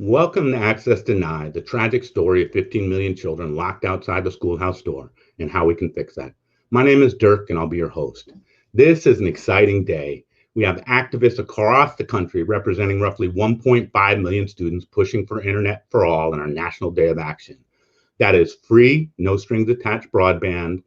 Welcome to Access Denied, the tragic story of 15 million children locked outside the schoolhouse door and how we can fix that. My name is Dirk and I'll be your host. This is an exciting day. We have activists across the country representing roughly 1.5 million students pushing for Internet for All in our National Day of Action. That is free, no strings attached broadband,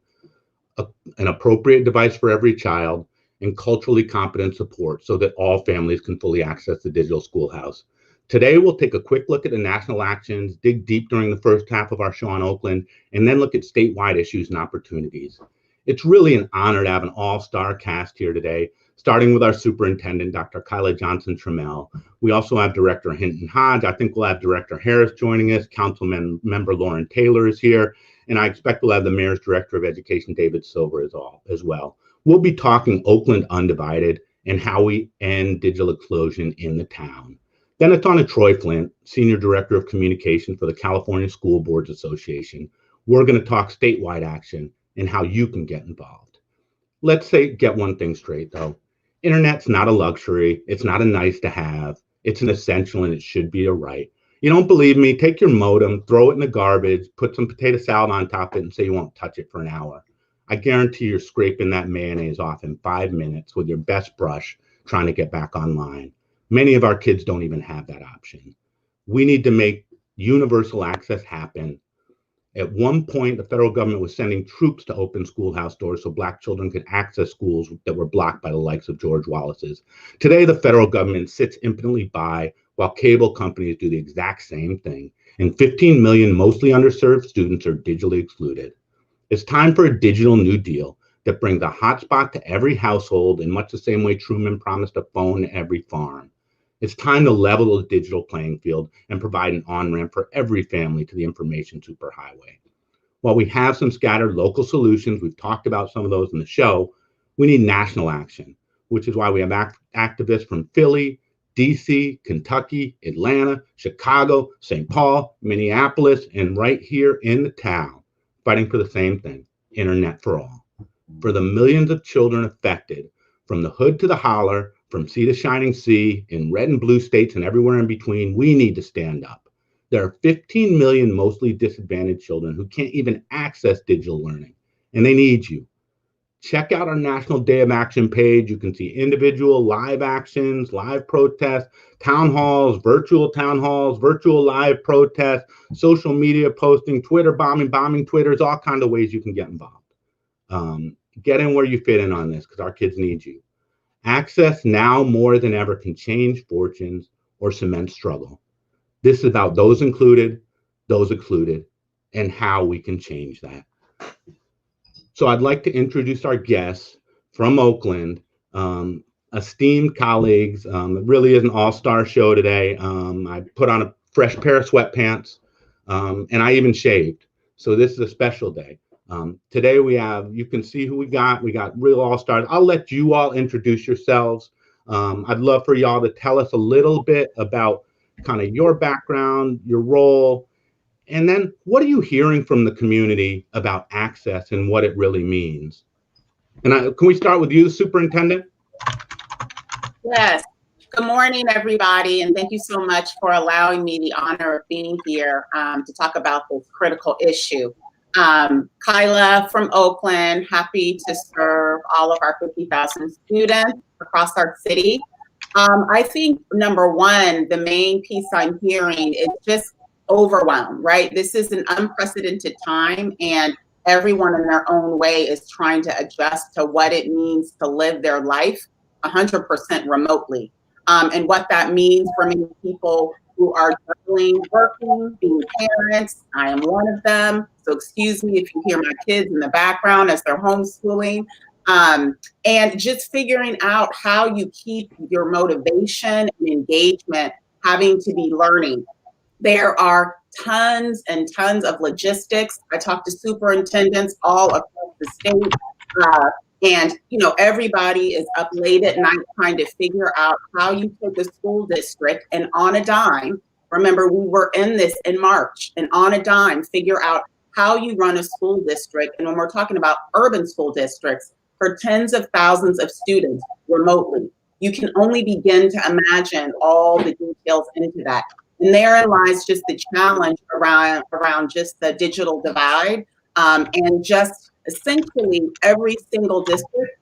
an appropriate device for every child, and culturally competent support so that all families can fully access the digital schoolhouse. Today, we'll take a quick look at the national actions, dig deep during the first half of our show on Oakland, and then look at statewide issues and opportunities. It's really an honor to have an all-star cast here today, starting with our superintendent, Dr. Kyla Johnson-Trammell. We also have Director Hinton-Hodge. I think we'll have Director Harris joining us. Councilman member Lauren Taylor is here. And I expect we'll have the Mayor's Director of Education, David Silver, as well. We'll be talking Oakland Undivided and how we end digital exclusion in the town. Then it's on to Troy Flint, Senior Director of Communication for the California School Boards Association. We're going to talk statewide action and how you can get involved. Let's get one thing straight, though. Internet's not a luxury. It's not a nice to have. It's an essential and it should be a right. You don't believe me? Take your modem, throw it in the garbage, put some potato salad on top of it, and say you won't touch it for an hour. I guarantee you're scraping that mayonnaise off in 5 minutes with your best brush trying to get back online. Many of our kids don't even have that option. We need to make universal access happen. At one point, the federal government was sending troops to open schoolhouse doors so Black children could access schools that were blocked by the likes of George Wallace's. Today, the federal government sits impotently by while cable companies do the exact same thing, and 15 million mostly underserved students are digitally excluded. It's time for a digital New Deal that brings a hotspot to every household in much the same way Truman promised a phone to every farm. It's time to level the digital playing field and provide an on-ramp for every family to the information superhighway. While we have some scattered local solutions, we've talked about some of those in the show, we need national action, which is why we have activists from Philly, DC, Kentucky, Atlanta, Chicago, St. Paul, Minneapolis, and right here in the town, fighting for the same thing, Internet for All. For the millions of children affected, from the hood to the holler, from sea to shining sea, in red and blue states and everywhere in between, we need to stand up. There are 15 million mostly disadvantaged children who can't even access digital learning, and they need you. Check out our National Day of Action page. You can see individual live actions, live protests, town halls, virtual live protests, social media posting, Twitter bombing Twitters, all kinds of ways you can get involved. Get in where you fit in on this because our kids need you. Access now more than ever can change fortunes or cement struggle. This is about those included, those excluded, and how we can change that. So I'd like to introduce our guests from Oakland, esteemed colleagues. It really is an all-star show today. I put on a fresh pair of sweatpants, and I even shaved. So this is a special day. Today we have, you can see who we got. We got real all-stars. I'll let you all introduce yourselves. I'd love for y'all to tell us a little bit about kind of your background, your role, and then what are you hearing from the community about access and what it really means? And can we start with you, Superintendent? Yes. Good morning, everybody, and thank you so much for allowing me the honor of being here to talk about this critical issue. Kyla from Oakland, happy to serve all of our 50,000 students across our city. I think, number one, the main piece I'm hearing is just overwhelm, right? This is an unprecedented time, and everyone in their own way is trying to adjust to what it means to live their life 100% remotely. And what that means for many people who are juggling, working, being parents. I am one of them. So excuse me if you hear my kids in the background as they're homeschooling. And just figuring out how you keep your motivation and engagement having to be learning. There are tons and tons of logistics. I talk to superintendents all across the state. And, you know, everybody is up late at night trying to figure out how you take a school district and on a dime, remember, we were in this in March, and on a dime, figure out how you run a school district. And when we're talking about urban school districts for tens of thousands of students remotely, you can only begin to imagine all the details into that. And therein lies just the challenge around just the digital divide, and just essentially every single district,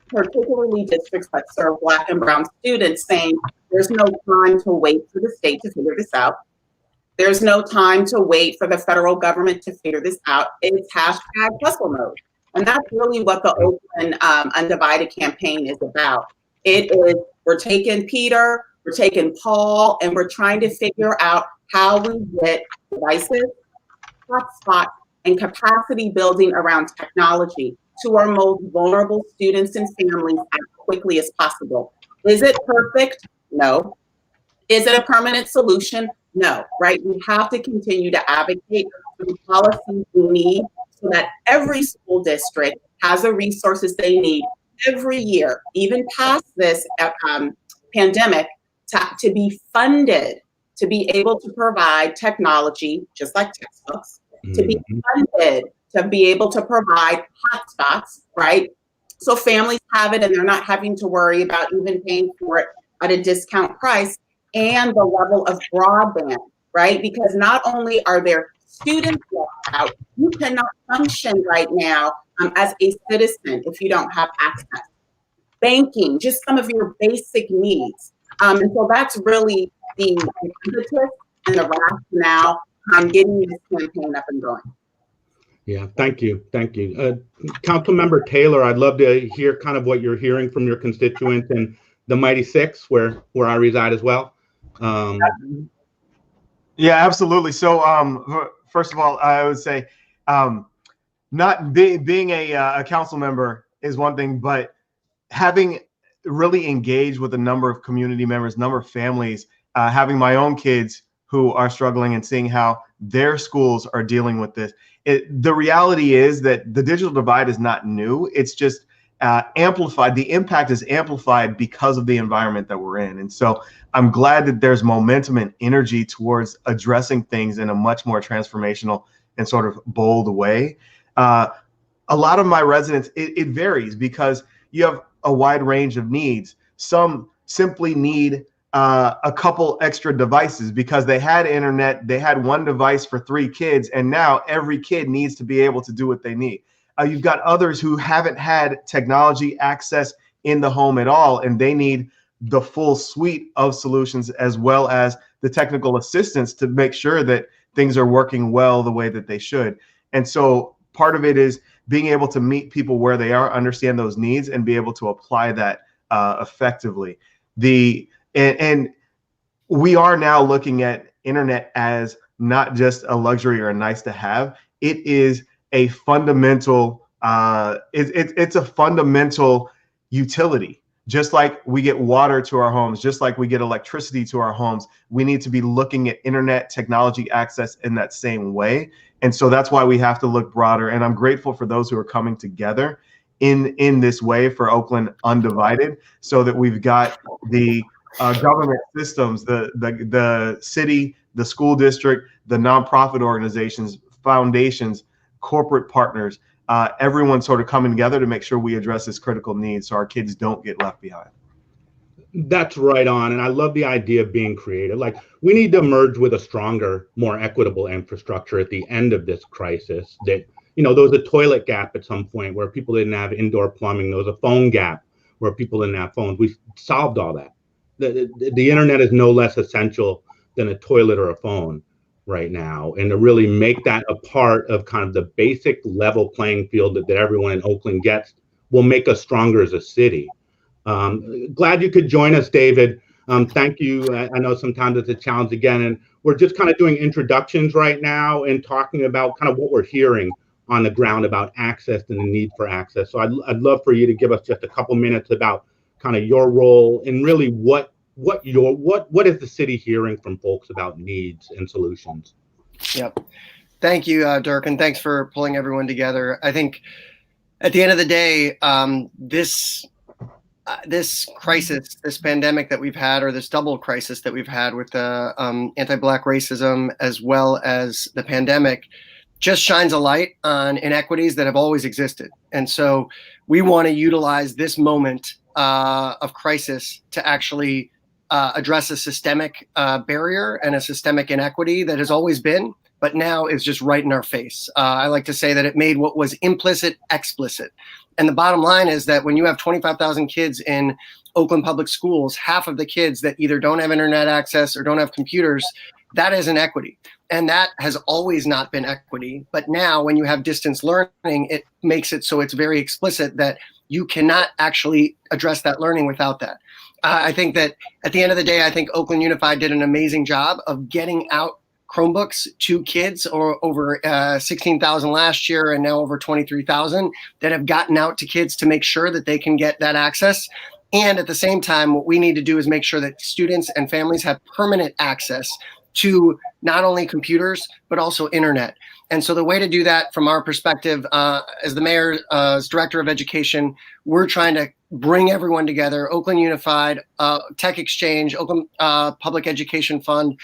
particularly districts that serve Black and Brown students, saying there's no time to wait for the state to figure this out. There's no time to wait for the federal government to figure this out. It's hashtag hustle mode. And that's really what the Oakland Undivided campaign is about. It is, we're taking Peter, we're taking Paul, and we're trying to figure out how we get devices, hotspots, and capacity building around technology to our most vulnerable students and families as quickly as possible. Is it perfect? No. Is it a permanent solution? No, right? We have to continue to advocate for the policies we need so that every school district has the resources they need every year, even past this pandemic, to be funded, to be able to provide technology, just like textbooks, to be funded, to be able to provide hotspots, right? So families have it and they're not having to worry about even paying for it at a discount price, and the level of broadband, right? Because not only are there students left out, you cannot function right now as a citizen if you don't have access. Banking, just some of your basic needs. And so that's really the impetus and the rationale on getting this campaign up and going. Yeah, thank you. Thank you. Councilmember Taylor, I'd love to hear kind of what you're hearing from your constituents in the Mighty Six, where I reside as well. Yeah, absolutely. So first of all, I would say not being a council member is one thing, but having really engaged with a number of community members, number of families, having my own kids who are struggling and seeing how their schools are dealing with this. The reality is that the digital divide is not new. It's just amplified. The impact is amplified because of the environment that we're in. And so I'm glad that there's momentum and energy towards addressing things in a much more transformational and sort of bold way. A lot of my residents, it varies because you have a wide range of needs. Some simply need a couple extra devices because they had internet, they had one device for 3 kids, and now every kid needs to be able to do what they need. You've got others who haven't had technology access in the home at all, and they need the full suite of solutions as well as the technical assistance to make sure that things are working well the way that they should. And so part of it is being able to meet people where they are, understand those needs, and be able to apply that effectively. And we are now looking at internet as not just a luxury or a nice to have. It is a fundamental, it's a fundamental utility. Just like we get water to our homes, just like we get electricity to our homes, we need to be looking at internet technology access in that same way. And so that's why we have to look broader. And I'm grateful for those who are coming together in this way for Oakland Undivided, so that we've got the government systems, the city, the school district, the nonprofit organizations, foundations, corporate partners, everyone sort of coming together to make sure we address this critical need so our kids don't get left behind. That's right on. And I love the idea of being creative. Like, we need to emerge with a stronger, more equitable infrastructure at the end of this crisis. That, you know, there was a toilet gap at some point where people didn't have indoor plumbing. There was a phone gap where people didn't have phones. We solved all that. The internet is no less essential than a toilet or a phone right now, and to really make that a part of kind of the basic level playing field that everyone in Oakland gets will make us stronger as a city. Glad you could join us, David. Thank you. I know sometimes it's a challenge again, and we're just kind of doing introductions right now and talking about kind of what we're hearing on the ground about access and the need for access. So I'd love for you to give us just a couple minutes about kind of your role and really what is the city hearing from folks about needs and solutions. Yep. Thank you, Dirk, and thanks for pulling everyone together. I think at the end of the day, this crisis, this pandemic that we've had, or this double crisis that we've had with the anti-Black racism as well as the pandemic, just shines a light on inequities that have always existed. And so we want to utilize this moment of crisis to actually address a systemic barrier and a systemic inequity that has always been, but now is just right in our face. I like to say that it made what was implicit explicit. And the bottom line is that when you have 25,000 kids in Oakland public schools, half of the kids that either don't have internet access or don't have computers, that is inequity. And that has always not been equity. But now when you have distance learning, it makes it so it's very explicit that you cannot actually address that learning without that. I think that at the end of the day, I think Oakland Unified did an amazing job of getting out Chromebooks to kids, or over 16,000 last year and now over 23,000 that have gotten out to kids to make sure that they can get that access. And at the same time, what we need to do is make sure that students and families have permanent access to not only computers, but also internet. And so the way to do that from our perspective, as the mayor, as director of education, we're trying to bring everyone together, Oakland Unified, Tech Exchange, Oakland Public Education Fund,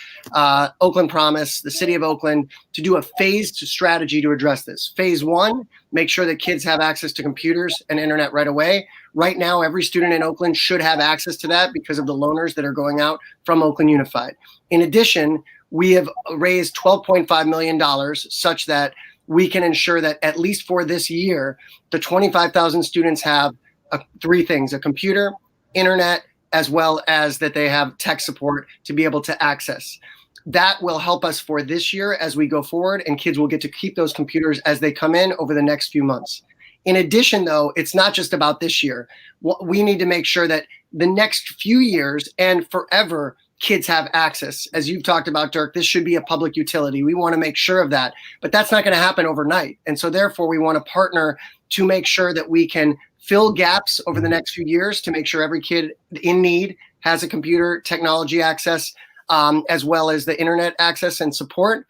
Oakland Promise, the city of Oakland, to do a phased strategy to address this. Phase one, make sure that kids have access to computers and internet right away. Right now, every student in Oakland should have access to that because of the loaners that are going out from Oakland Unified. In addition, we have raised $12.5 million such that we can ensure that at least for this year, the 25,000 students have three things: a computer, internet, as well as that they have tech support to be able to access. That will help us for this year as we go forward, and kids will get to keep those computers as they come in over the next few months. In addition, though, it's not just about this year. We need to make sure that the next few years and forever, kids have access. As you've talked about, Dirk, this should be a public utility. We want to make sure of that, but that's not going to happen overnight. And so therefore, we want to partner to make sure that we can fill gaps over the next few years to make sure every kid in need has a computer technology access, as well as the internet access and support.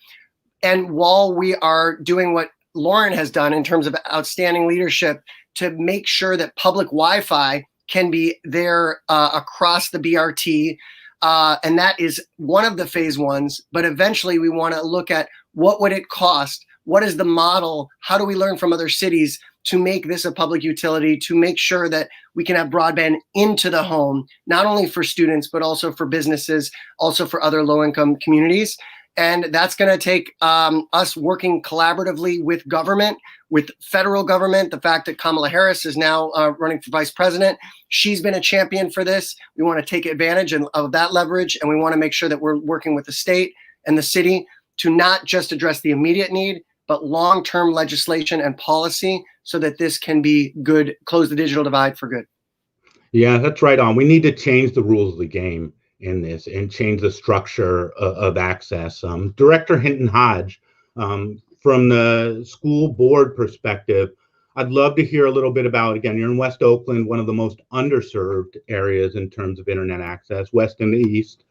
And while we are doing what Lauren has done in terms of outstanding leadership to make sure that public Wi-Fi can be there across the BRT, and that is one of the phase ones, but eventually we want to look at what would it cost? What is the model? How do we learn from other cities to make this a public utility, to make sure that we can have broadband into the home, not only for students, but also for businesses, also for other low-income communities. And that's going to take us working collaboratively with government, with federal government. The fact that Kamala Harris is now running for vice president, she's been a champion for this. We want to take advantage of that leverage, and we want to make sure that we're working with the state and the city to not just address the immediate need, but long-term legislation and policy so that this can be good, close the digital divide for good. Yeah, that's right on. We need to change the rules of the game in this and change the structure of access. Director Hinton-Hodge, from the school board perspective, I'd love to hear a little bit about, again, you're in West Oakland, one of the most underserved areas in terms of internet access, west and east.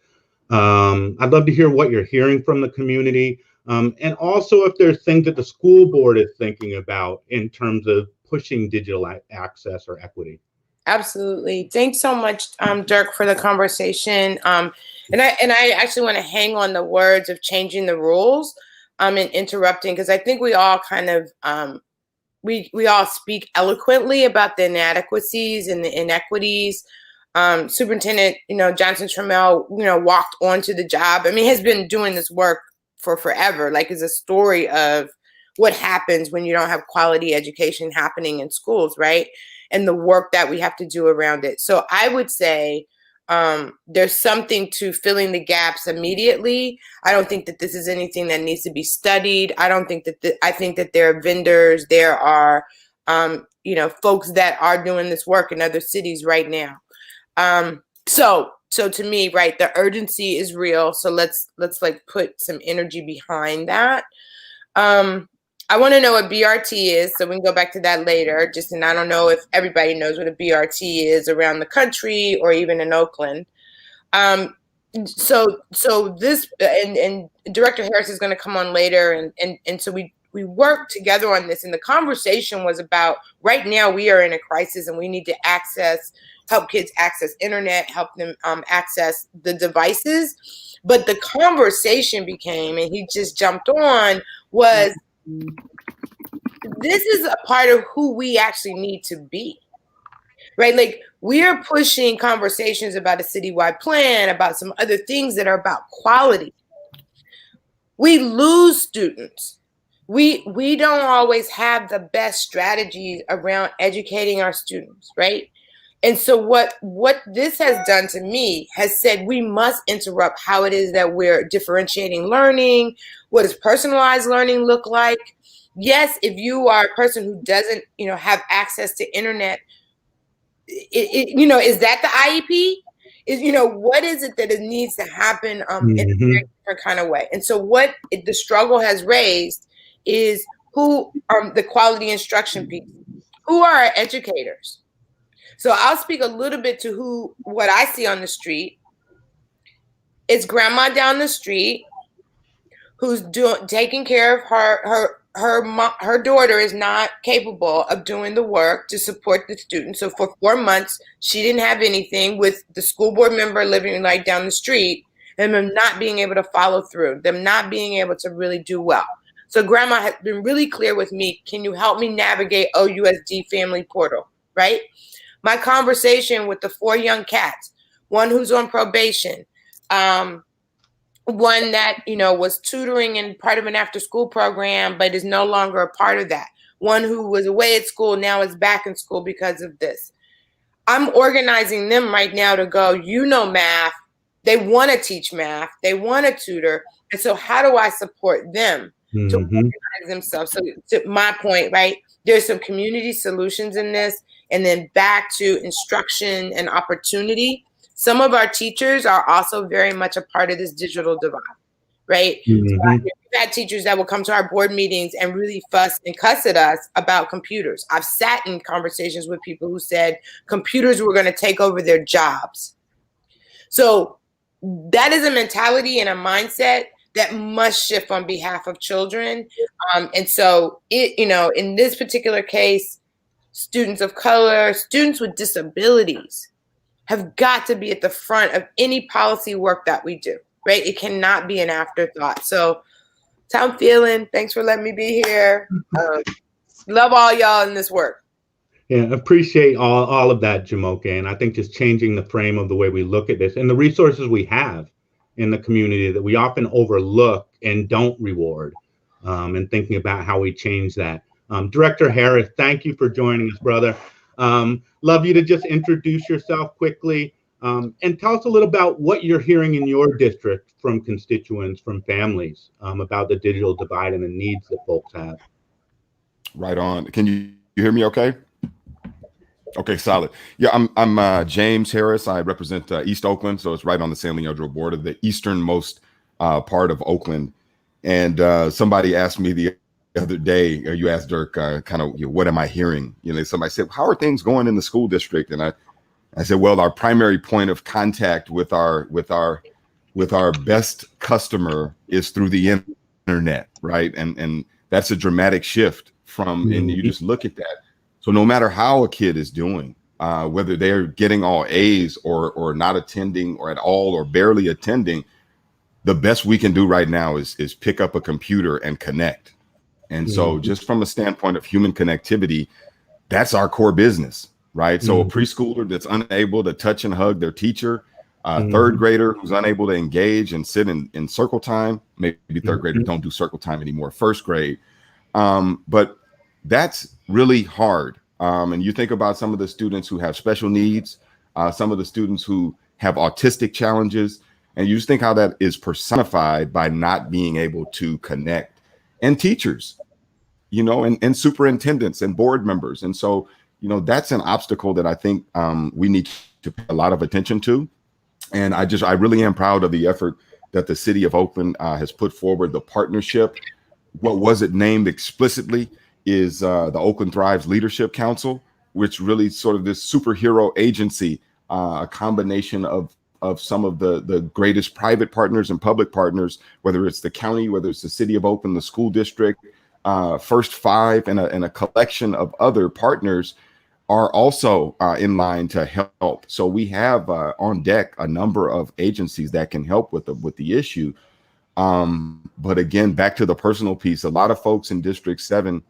I'd love to hear what you're hearing from the community, and also if there's things that the school board is thinking about in terms of pushing digital access or equity. Absolutely. Thanks so much, Dirk, for the conversation. And I actually want to hang on the words of changing the rules and interrupting, because I think we all kind of we all speak eloquently about the inadequacies and the inequities. Superintendent, Johnson-Trammell, walked onto the job. I mean, has been doing this work for forever. Like, it's a story of what happens when you don't have quality education happening in schools, right? And the work that we have to do around it. So I would say there's something to filling the gaps immediately. I don't think that this is anything that needs to be studied. I don't think that I think that there are vendors, there are folks that are doing this work in other cities right now. So to me, right, the urgency is real. So let's like put some energy behind that. I want to know what BRT is, so we can go back to that later. And I don't know if everybody knows what a BRT is around the country or even in Oakland. So this and Director Harris is going to come on later, and so we worked together on this. And the conversation was about, right now we are in a crisis, and we need to help kids access internet, help them access the devices. But the conversation became, and he just jumped on, was, this is a part of who we actually need to be. right? Like, we are pushing conversations about a citywide plan, about some other things that are about quality. We lose students. We don't always have the best strategies around educating our students, right? And so what this has done to me has said we must interrupt how it is that we're differentiating learning. What does personalized learning look like? Yes, if you are a person who doesn't, have access to internet, is that the IEP? What is it that it needs to happen in a very different kind of way? And so what the struggle has raised is who the quality instruction piece. Who are our educators? So I'll speak a little bit to what I see on the street. It's grandma down the street who's taking care of her daughter is not capable of doing the work to support the student. So for 4 months, she didn't have anything, with the school board member living right down the street and them not being able to follow through, them not being able to really do well. So grandma has been really clear with me, can you help me navigate OUSD family portal, right? My conversation with the 4 young cats, one who's on probation, one that, was tutoring and part of an after school program, but is no longer a part of that. One who was away at school, now is back in school because of this. I'm organizing them right now to go, math. They want to teach math. They want to tutor. And so how do I support them to organize themselves? So to my point, right, there's some community solutions in this, and then back to instruction and opportunity. Some of our teachers are also very much a part of this digital divide, right? So we've had teachers that will come to our board meetings and really fuss and cuss at us about computers. I've sat in conversations with people who said computers were going to take over their jobs. So that is a mentality and a mindset that must shift on behalf of children. And so in this particular case, students of color, students with disabilities have got to be at the front of any policy work that we do, right? It cannot be an afterthought. So that's how I'm feeling. Thanks for letting me be here. Love all y'all in this work. Yeah, appreciate all of that, Jumoke. And I think just changing the frame of the way we look at this and the resources we have in the community that we often overlook and don't reward, and thinking about how we change that. Director Harris, thank you for joining us, brother. Love you to just introduce yourself quickly, and tell us a little about what you're hearing in your district from constituents, from families, about the digital divide and the needs that folks have. Right on. Can you hear me okay? Okay, solid. Yeah, I'm James Harris. I represent East Oakland, so it's right on the San Leandro border, the easternmost part of Oakland. And somebody asked me the other day, you asked Dirk, what am I hearing? Somebody said, how are things going in the school district? And I said, well, our primary point of contact with our best customer is through the internet, right? And that's a dramatic shift from, and you just look at that. So no matter how a kid is doing, whether they're getting all A's or not attending or at all or barely attending, the best we can do right now is pick up a computer and connect. And so just from a standpoint of human connectivity, that's our core business, right? So a preschooler that's unable to touch and hug their teacher, third grader who's unable to engage and sit in circle time, maybe third graders don't do circle time anymore, first grade. But that's really hard. And you think about some of the students who have special needs, some of the students who have autistic challenges, and you just think how that is personified by not being able to connect. And teachers, and superintendents and board members. And so, that's an obstacle that I think we need to pay a lot of attention to. And I really am proud of the effort that the city of Oakland has put forward, the partnership. What was it named explicitly is the Oakland Thrives Leadership Council, which really sort of this superhero agency, a combination of some of the greatest private partners and public partners, whether it's the county, whether it's the city of Oakland, the school district, First Five, and a collection of other partners are also in line to help. So we have on deck a number of agencies that can help with the issue. But again, back to the personal piece, a lot of folks in District 7,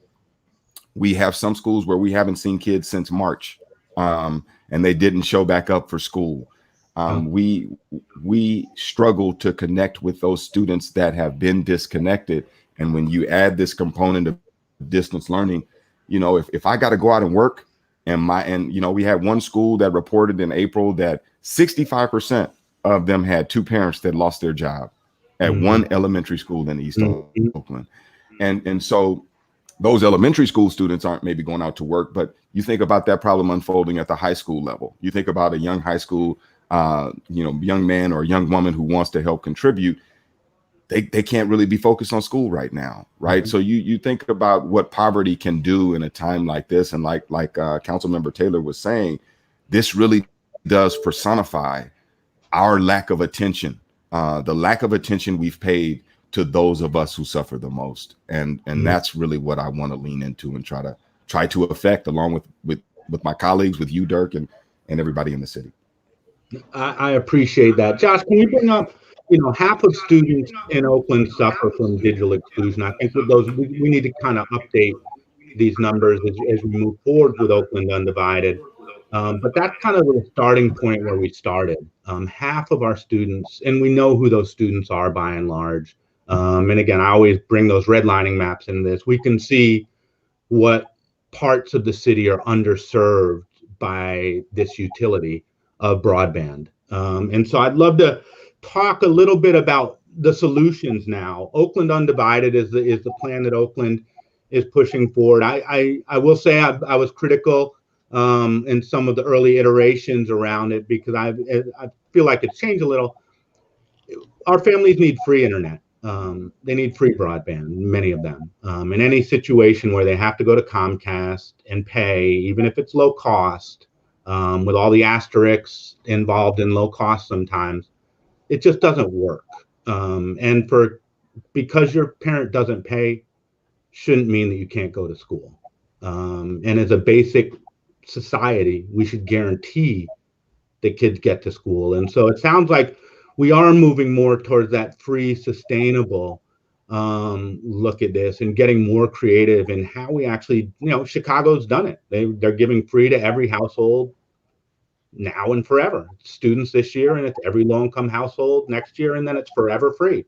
we have some schools where we haven't seen kids since March. and they didn't show back up for school. We struggle to connect with those students that have been disconnected. And when you add this component of distance learning, you know, if I got to go out and work and you know, we had one school that reported in April that 65% of them had two parents that lost their job at one elementary school in East Oakland. And so those elementary school students aren't maybe going out to work, but you think about that problem unfolding at the high school level. You think about a young high school, young man or young woman who wants to help contribute. They can't really be focused on school right now, right? So you think about what poverty can do in a time like this, and like Councilmember Taylor was saying, this really does personify our lack of attention, the lack of attention we've paid to those of us who suffer the most, and that's really what I want to lean into and try to affect, along with my colleagues, with you, Dirk, and everybody in the city. I appreciate that, Josh. Can you bring up? You know, half of students in Oakland suffer from digital exclusion. I think with those, we need to kind of update these numbers as we move forward with Oakland Undivided. But that's kind of the starting point where we started. Half of our students, and we know who those students are by and large. And again, I always bring those redlining maps into this. We can see what parts of the city are underserved by this utility of broadband. And so I'd love to talk a little bit about the solutions now. Oakland Undivided is the plan that Oakland is pushing forward. I will say I was critical in some of the early iterations around it, because I feel like it's changed a little. Our families need free internet. They need free broadband, many of them. In any situation where they have to go to Comcast and pay, even if it's low cost, with all the asterisks involved in low cost sometimes, it just doesn't work. And because your parent doesn't pay shouldn't mean that you can't go to school. And as a basic society, we should guarantee that kids get to school. And so it sounds like we are moving more towards that free, sustainable look at this, and getting more creative in how we actually, Chicago's done it. They're giving free to every household now and forever. Students this year, and it's every low-income household next year, and then it's forever free.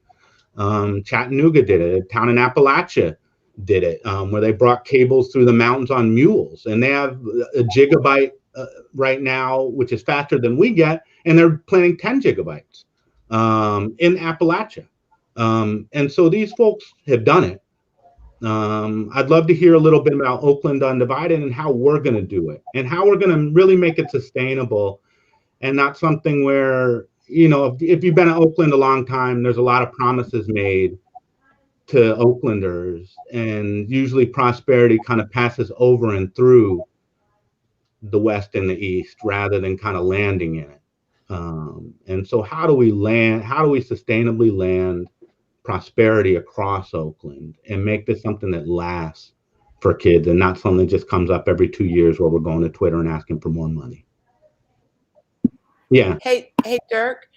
Chattanooga did it. A town in Appalachia did it, where they brought cables through the mountains on mules, and they have a gigabyte right now, which is faster than we get, and they're planning 10 gigabytes in Appalachia. And so these folks have done it. I'd love to hear a little bit about Oakland Undivided and how we're going to do it, and how we're going to really make it sustainable, and not something where, if you've been in Oakland a long time, there's a lot of promises made to Oaklanders, and usually prosperity kind of passes over and through the West and the East rather than kind of landing in it. And so how do we sustainably land prosperity across Oakland and make this something that lasts for kids, and not something that just comes up every 2 years where we're going to Twitter and asking for more money? Yeah. Hey, Dirk,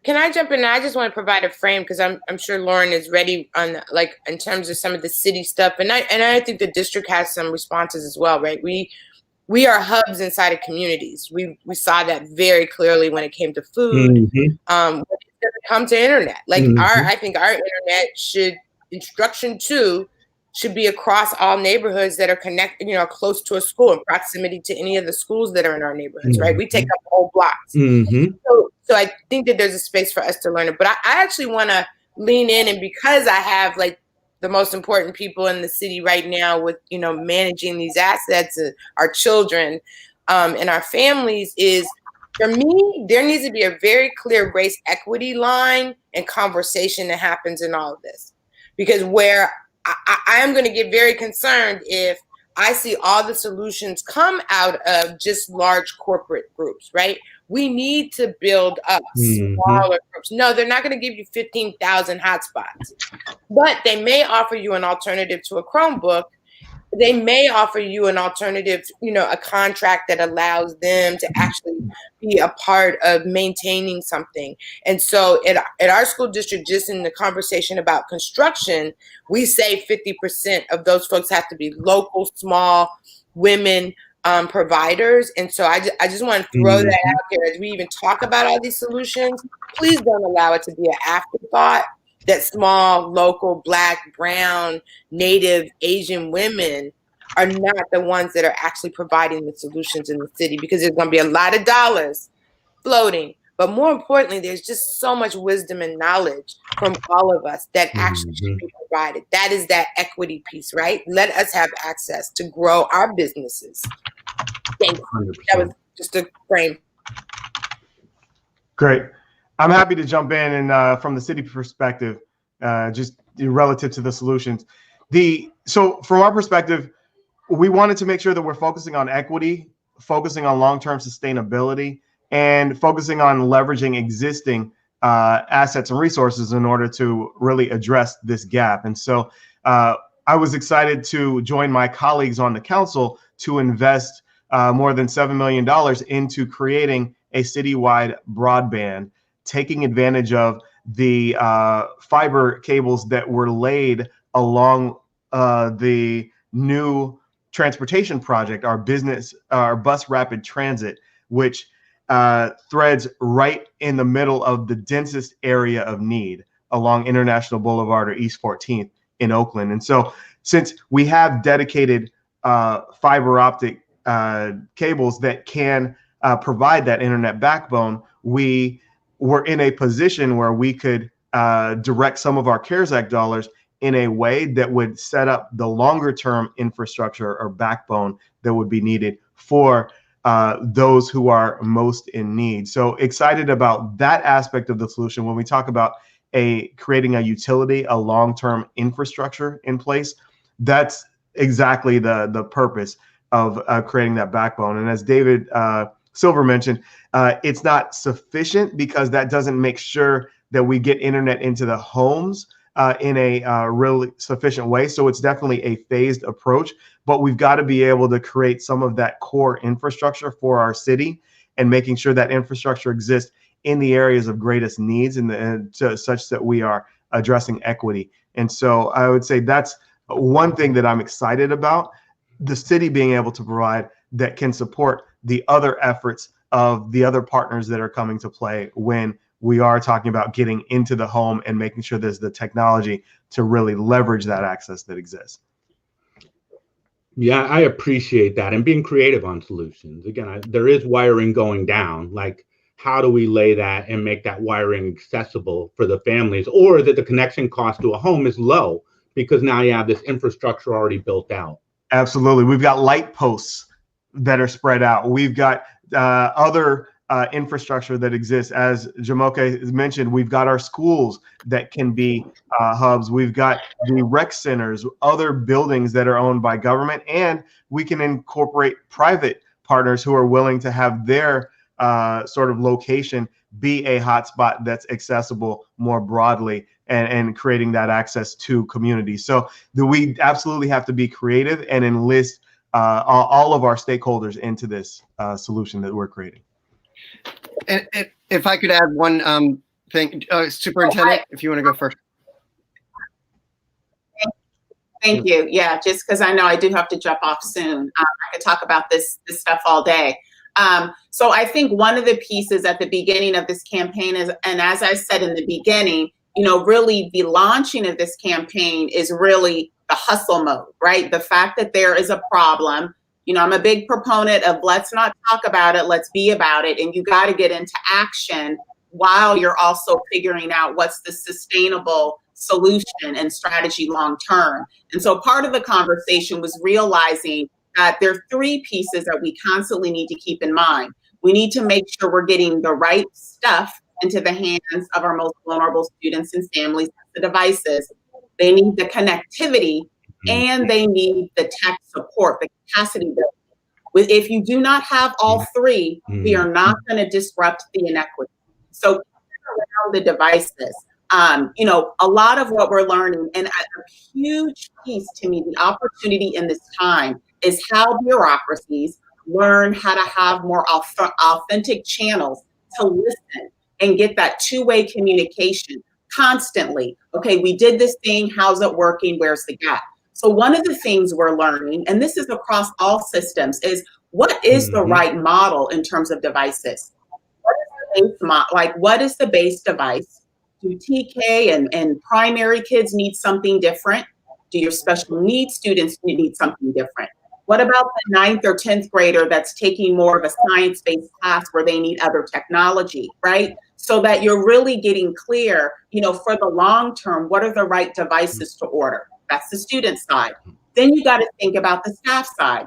can I jump in? I just want to provide a frame, because I'm sure Lauren is ready on, like, in terms of some of the city stuff, and I think the district has some responses as well, right? We are hubs inside of communities. We saw that very clearly when it came to food. Mm-hmm. When it come to internet, like I think our internet instruction should be across all neighborhoods that are connected, close to a school, in proximity to any of the schools that are in our neighborhoods, right? We take up whole blocks. So I think that there's a space for us to learn it. But I actually want to lean in, and because I have like the most important people in the city right now with, managing these assets, our children and our families, is, for me, there needs to be a very clear race equity line and conversation that happens in all of this. Because where I am going to get very concerned if I see all the solutions come out of just large corporate groups, right? We need to build up smaller groups. No, they're not going to give you 15,000 hotspots, but they may offer you an alternative to a Chromebook. They may offer you an alternative, a contract that allows them to actually be a part of maintaining something. And so at our school district, just in the conversation about construction, we say 50% of those folks have to be local, small, women, providers. And so I just want to throw that out there as we even talk about all these solutions. Please don't allow it to be an afterthought that small, local, Black, brown, Native, Asian women are not the ones that are actually providing the solutions in the city, because there's going to be a lot of dollars floating. But more importantly, there's just so much wisdom and knowledge from all of us that actually should be provided. That is that equity piece, right? Let us have access to grow our businesses. Thank you. That was just a frame. Great. I'm happy to jump in and from the city perspective, just relative to the solutions. So from our perspective, we wanted to make sure that we're focusing on equity, focusing on long-term sustainability, and focusing on leveraging existing assets and resources in order to really address this gap. And so I was excited to join my colleagues on the council to invest more than $7 million into creating a citywide broadband, taking advantage of the fiber cables that were laid along the new transportation project, our bus rapid transit, which threads right in the middle of the densest area of need along International Boulevard or East 14th in Oakland. And so since we have dedicated fiber optic cables that can provide that internet backbone, we were in a position where we could direct some of our CARES Act dollars in a way that would set up the longer term infrastructure or backbone that would be needed for those who are most in need. So excited about that aspect of the solution. When we talk about creating a utility, a long-term infrastructure in place, that's exactly the purpose of creating that backbone. And as David Silver mentioned, it's not sufficient because that doesn't make sure that we get internet into the homes in a really sufficient way. So it's definitely a phased approach, but we've got to be able to create some of that core infrastructure for our city and making sure that infrastructure exists in the areas of greatest needs and such that we are addressing equity. And so I would say that's one thing that I'm excited about, the city being able to provide that can support the other efforts of the other partners that are coming to play when we are talking about getting into the home and making sure there's the technology to really leverage that access that exists. Yeah, I appreciate that, and being creative on solutions. Again, there is wiring going down. Like, how do we lay that and make that wiring accessible for the families, or that the connection cost to a home is low because now you have this infrastructure already built out? Absolutely. We've got light posts that are spread out. We've got other infrastructure that exists. As Jumoke has mentioned, we've got our schools that can be hubs. We've got the rec centers, other buildings that are owned by government, and we can incorporate private partners who are willing to have their sort of location be a hotspot that's accessible more broadly and creating that access to communities. So we absolutely have to be creative and enlist all of our stakeholders into this solution that we're creating. And if I could add one thing, Superintendent, if you want to go first. Thank you. Yeah, just because I know I do have to jump off soon. I could talk about this stuff all day. So I think one of the pieces at the beginning of this campaign is, and as I said in the beginning, really the launching of this campaign is really the hustle mode, right? The fact that there is a problem. I'm a big proponent of let's not talk about it, let's be about it. And you got to get into action while you're also figuring out what's the sustainable solution and strategy long term. And so part of the conversation was realizing that there are three pieces that we constantly need to keep in mind. We need to make sure we're getting the right stuff into the hands of our most vulnerable students and families, the devices. They need the connectivity and they need the tech support, the capacity building. If you do not have all three, we are not going to disrupt the inequity. So around the devices, a lot of what we're learning, and a huge piece to me, the opportunity in this time is how bureaucracies learn how to have more authentic channels to listen and get that two-way communication constantly. Okay, we did this thing, how's it working, where's the gap? So one of the things we're learning, and this is across all systems, is What is the right model in terms of devices? What is the base what is the base device? Do TK and primary kids need something different? Do your special needs students need something different? What about the 9th or 10th grader that's taking more of a science-based class where they need other technology, right? So that you're really getting clear, you know, for the long term, what are the right devices to order? That's the student side. Then you got to think about the staff side.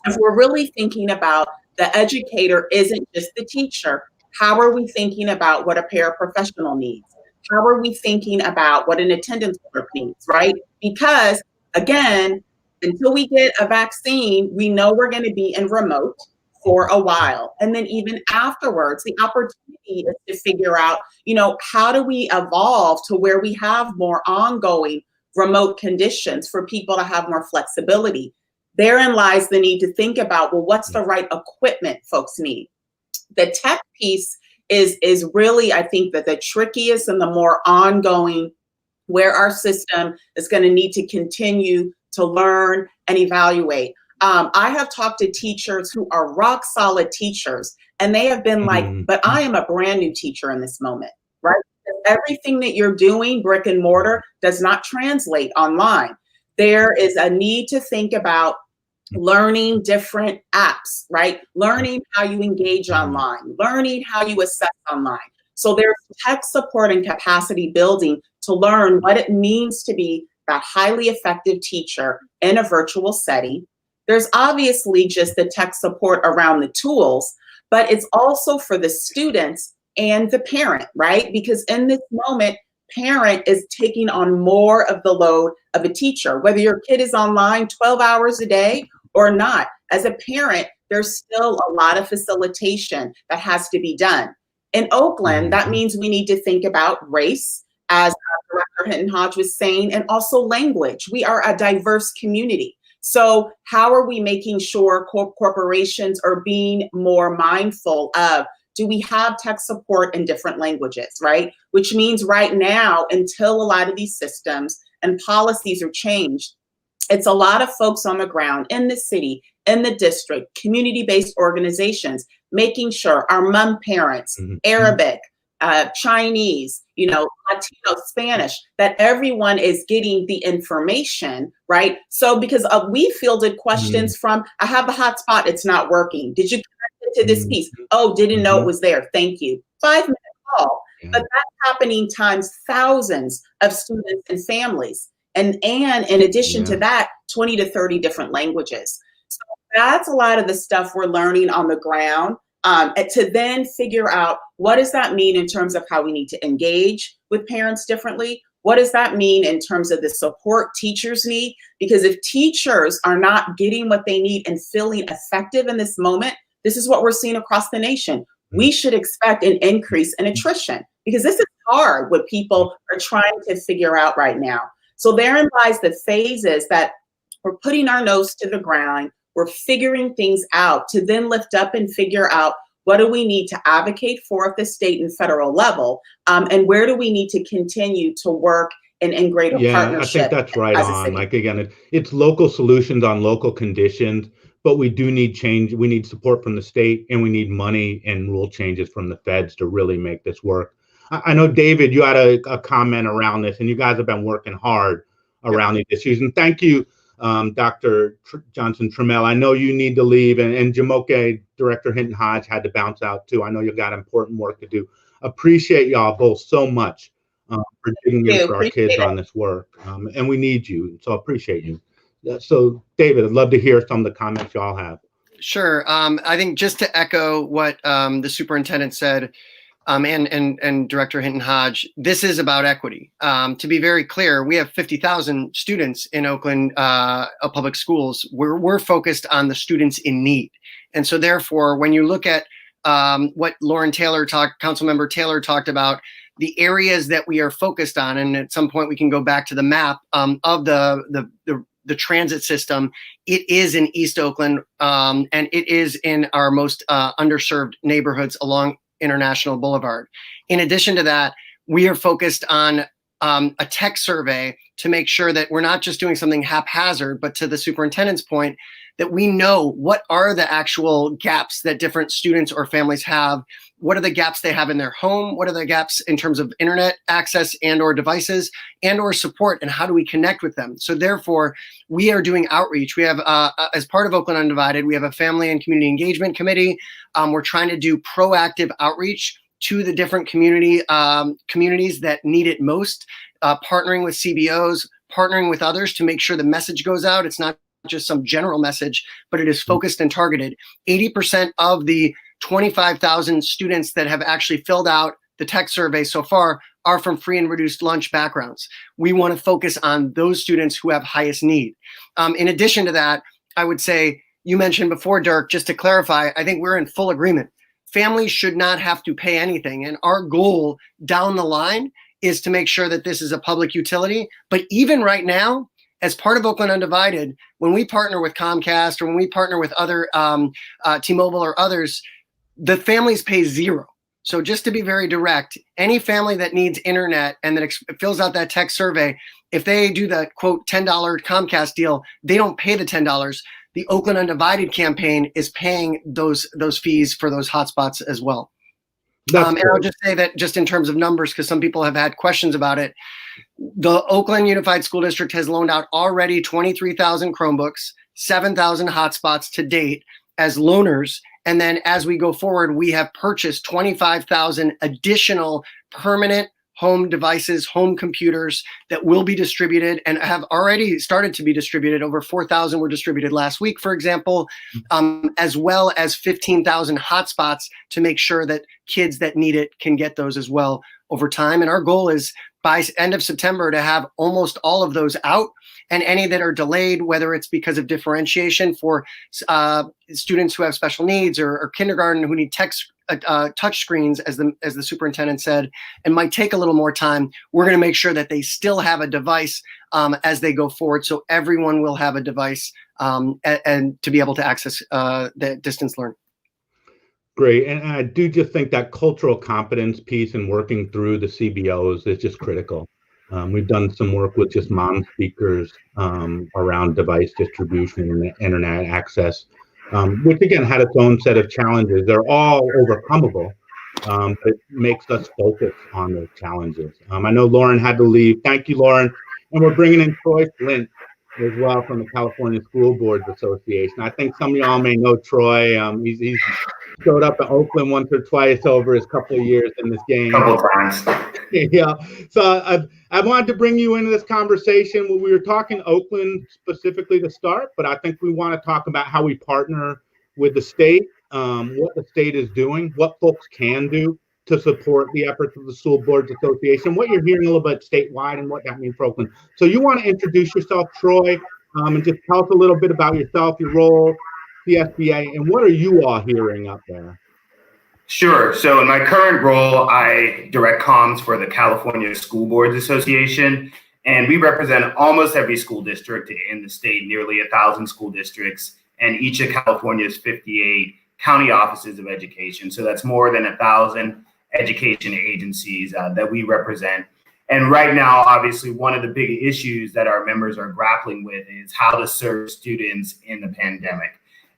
If we're really thinking about the educator isn't just the teacher, how are we thinking about what a paraprofessional needs? How are we thinking about what an attendance clerk needs, right? Because again, until we get a vaccine, we know we're going to be in remote for a while. And then even afterwards, the opportunity is to figure out, you know, how do we evolve to where we have more ongoing remote conditions for people to have more flexibility. Therein lies the need to think about, well, what's the right equipment folks need? The tech piece is really, I think, that the trickiest and the more ongoing, where our system is going to need to continue to learn and evaluate. I have talked to teachers who are rock solid teachers, and they have been like, but I am a brand new teacher in this moment, right? Everything that you're doing, brick and mortar, does not translate online. There is a need to think about learning different apps, right? Learning how you engage online, learning how you assess online. So there's tech support and capacity building to learn what it means to be that highly effective teacher in a virtual setting. There's obviously just the tech support around the tools, but it's also for the students and the parent, right? Because in this moment, parent is taking on more of the load of a teacher, whether your kid is online 12 hours a day or not. As a parent, there's still a lot of facilitation that has to be done. In Oakland, that means we need to think about race, as Director Hinton-Hodge was saying, and also language. We are a diverse community. So how are we making sure corporations are being more mindful of, do we have tech support in different languages, right? Which means right now, until a lot of these systems and policies are changed, it's a lot of folks on the ground in the city, in the district, community-based organizations, making sure our mom parents, Arabic, Chinese, you know, Latino, Spanish, that everyone is getting the information, right? So because we fielded questions from, I have the hotspot, it's not working. Did you connect it to this piece? Oh, didn't know it was there. Thank you. 5-minute call. But that's happening times thousands of students and families. And in addition to that, 20 to 30 different languages. So that's a lot of the stuff we're learning on the ground. To then figure out, what does that mean in terms of how we need to engage with parents differently? What does that mean in terms of the support teachers need? Because if teachers are not getting what they need and feeling effective in this moment, this is what we're seeing across the nation. We should expect an increase in attrition, because this is hard what people are trying to figure out right now. So therein lies the phases that we're putting our nose to the ground, we're figuring things out to then lift up and figure out, what do we need to advocate for at the state and federal level? And where do we need to continue to work in greater partnership? I think that's right on. Like, again, it's local solutions on local conditions, but we do need change. We need support from the state, and we need money and rule changes from the feds to really make this work. I know, David, you had a comment around this, and you guys have been working hard around these issues. And thank you, Dr. Johnson-Trammell. I know you need to leave, and Jumoke, Director Hinton-Hodge, had to bounce out too. I know you've got important work to do. Appreciate y'all both so much for digging in for our kids on this work. And we need you, so appreciate you. So, David, I'd love to hear some of the comments y'all have. Sure. I think just to echo what the superintendent said, and Director Hinton-Hodge, this is about equity. To be very clear, we have 50,000 students in Oakland public schools. We're focused on the students in need. And so therefore, when you look at what Councilmember Taylor talked about, the areas that we are focused on, and at some point we can go back to the map of the transit system, it is in East Oakland, and it is in our most underserved neighborhoods along International Boulevard. In addition to that, we are focused on a tech survey to make sure that we're not just doing something haphazard, but to the superintendent's point, that we know what are the actual gaps that different students or families have. What are the gaps they have in their home? What are the gaps in terms of internet access and or devices and or support, and how do we connect with them? So therefore, we are doing outreach. We have, as part of Oakland Undivided, we have a family and community engagement committee. We're trying to do proactive outreach to the different communities that need it most, partnering with CBOs, partnering with others to make sure the message goes out. It's not just some general message, but it is focused and targeted. 80% of the 25,000 students that have actually filled out the tech survey so far are from free and reduced lunch backgrounds. We want to focus on those students who have highest need. In addition to that, I would say, you mentioned before, Dirk, just to clarify, I think we're in full agreement. Families should not have to pay anything. And our goal down the line is to make sure that this is a public utility. But even right now, as part of Oakland Undivided, when we partner with Comcast or when we partner with other T-Mobile or others, the families pay zero. So just to be very direct, any family that needs internet and that fills out that tech survey, if they do the quote $10 Comcast deal, they don't pay the $10. The Oakland Undivided campaign is paying those fees for those hotspots as well. And I'll just say that just in terms of numbers, because some people have had questions about it, the Oakland Unified School District has loaned out already 23,000 Chromebooks, 7,000 hotspots to date as loaners. And then as we go forward, we have purchased 25,000 additional permanent home devices, home computers that will be distributed and have already started to be distributed. Over 4,000 were distributed last week, for example, as well as 15,000 hotspots to make sure that kids that need it can get those as well over time. And our goal is by end of September to have almost all of those out, and any that are delayed, whether it's because of differentiation for students who have special needs or kindergarten who need touch screens, as the superintendent said, and might take a little more time, we're going to make sure that they still have a device as they go forward. So everyone will have a device and to be able to access the distance learning. Great. And I do just think that cultural competence piece and working through the CBOs is just critical. We've done some work with just mom speakers around device distribution and internet access, which again had its own set of challenges. They're all overcomable, but it makes us focus on those challenges. I know Lauren had to leave. Thank you, Lauren. And we're bringing in Troy Flint as well from the California School Boards Association. I think some of y'all may know Troy. He's showed up at Oakland once or twice over his couple of years in this game. Couple times. Yeah. So I wanted to bring you into this conversation. We were talking Oakland specifically to start, but I think we want to talk about how we partner with the state, what the state is doing, what folks can do to support the efforts of the School Boards Association, what you're hearing a little bit statewide and what that means for Oakland. So you want to introduce yourself, Troy, and just tell us a little bit about yourself, your role, the SBA, and what are you all hearing up there? Sure. So in my current role, I direct comms for the California School Boards Association, and we represent almost every school district in the state, nearly 1,000 school districts, and each of California's 58 county offices of education. So that's more than 1,000 education agencies that we represent. And right now, obviously, one of the big issues that our members are grappling with is how to serve students in the pandemic.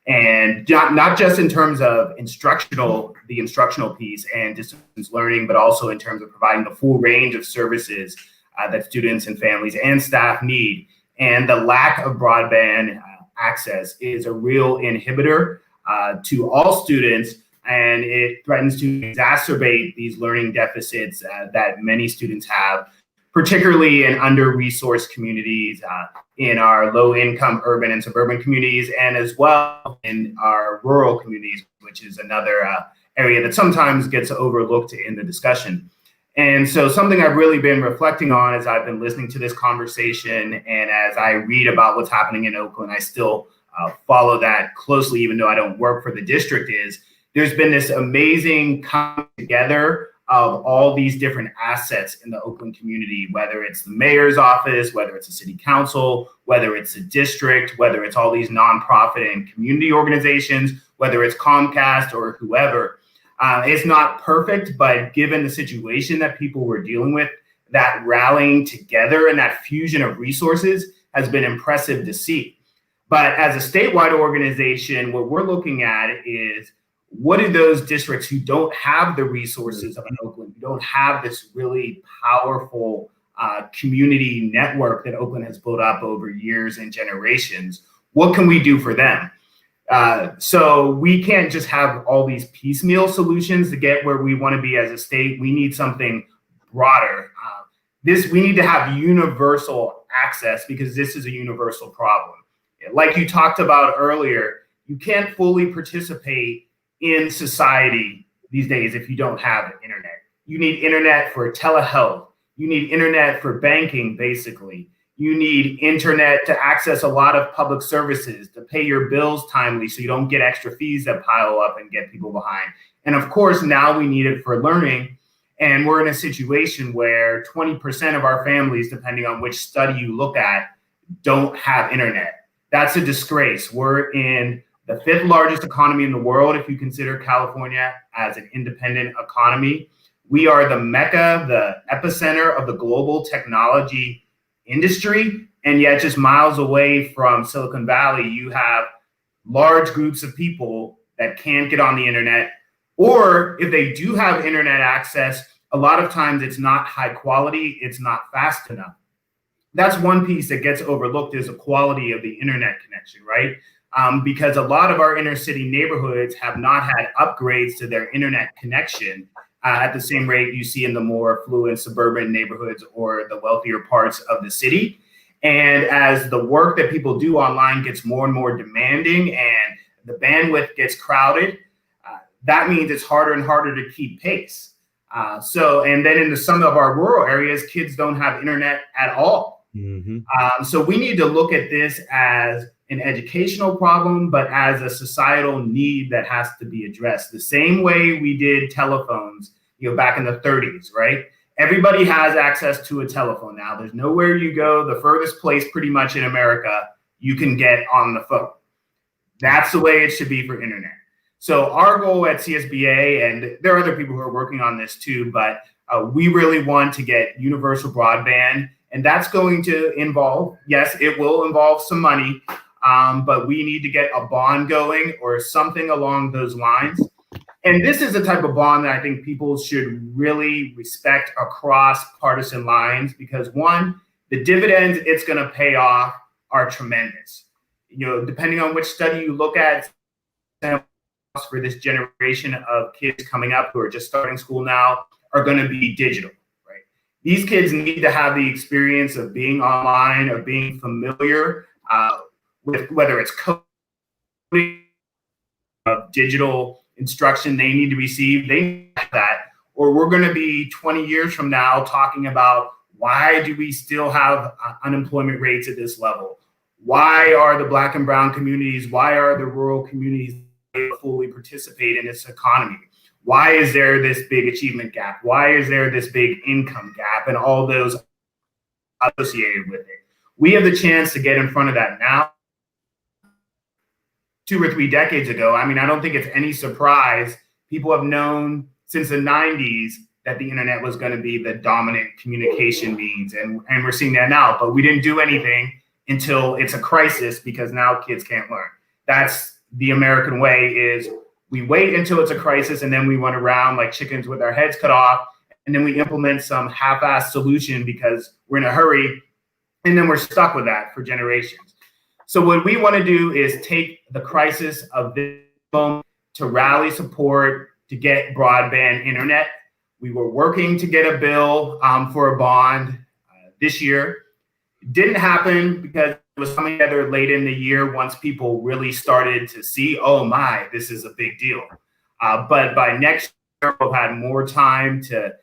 And not just in terms of the instructional piece and distance learning, but also in terms of providing the full range of services that students and families and staff need. And the lack of broadband access is a real inhibitor to all students, and it threatens to exacerbate these learning deficits that many students have, particularly in under-resourced communities, in our low-income urban and suburban communities, and as well in our rural communities, which is another area that sometimes gets overlooked in the discussion. And so something I've really been reflecting on as I've been listening to this conversation and as I read about what's happening in Oakland, I still follow that closely, even though I don't work for the district, is there's been this amazing coming together of all these different assets in the Oakland community, whether it's the mayor's office, whether it's the city council, whether it's the district, whether it's all these nonprofit and community organizations, whether it's Comcast or whoever. It's not perfect, but given the situation that people were dealing with, that rallying together and that fusion of resources has been impressive to see. But as a statewide organization, what we're looking at is what do those districts who don't have the resources of an Oakland, who don't have this really powerful community network that Oakland has built up over years and generations, what can we do for them? So we can't just have all these piecemeal solutions to get where we want to be as a state. We need something broader. We need to have universal access because this is a universal problem. Like you talked about earlier, you can't fully participate in society these days if you don't have internet. You need internet for telehealth. You need internet for banking, basically. You need internet to access a lot of public services, to pay your bills timely so you don't get extra fees that pile up and get people behind. And of course, now we need it for learning. And we're in a situation where 20% of our families, depending on which study you look at, don't have internet. That's a disgrace. We're in the 5th largest economy in the world if you consider California as an independent economy. We are the mecca, the epicenter of the global technology industry, and yet just miles away from Silicon Valley, you have large groups of people that can't get on the internet, or if they do have internet access, a lot of times it's not high quality, it's not fast enough. That's one piece that gets overlooked is the quality of the internet connection, right? Because a lot of our inner city neighborhoods have not had upgrades to their internet connection at the same rate you see in the more affluent suburban neighborhoods or the wealthier parts of the city. And as the work that people do online gets more and more demanding and the bandwidth gets crowded, that means it's harder and harder to keep pace. And then in some of our rural areas, kids don't have internet at all. Mm-hmm. So we need to look at this as an educational problem, but as a societal need that has to be addressed. The same way we did telephones, back in the 30s, right? Everybody has access to a telephone now. There's nowhere you go, the furthest place pretty much in America you can get on the phone. That's the way it should be for internet. So our goal at CSBA, and there are other people who are working on this too, but we really want to get universal broadband, and that's going to involve, yes, it will involve some money, but we need to get a bond going or something along those lines. And this is the type of bond that I think people should really respect across partisan lines because one, the dividends it's going to pay off are tremendous. Depending on which study you look at, for this generation of kids coming up who are just starting school now are going to be digital, right? These kids need to have the experience of being online, of being familiar with whether it's coding, digital instruction they need to receive. They need that, or we're going to be 20 years from now talking about why do we still have unemployment rates at this level? Why are the Black and brown communities, why are the rural communities fully participate in this economy? Why is there this big achievement gap? Why is there this big income gap and all those associated with it? We have the chance to get in front of that now. 2 or 3 decades ago, I don't think it's any surprise. People have known since the 90s that the internet was going to be the dominant communication means, and we're seeing that now, but we didn't do anything until it's a crisis because now kids can't learn. That's the American way, is we wait until it's a crisis and then we run around like chickens with our heads cut off, and then we implement some half-assed solution because we're in a hurry, and then we're stuck with that for generations. So what we want to do is take the crisis of this moment to rally support to get broadband internet. We were working to get a bill for a bond this year. It didn't happen because it was coming together late in the year once people really started to see, oh my, this is a big deal. But by next year, we'll have more time to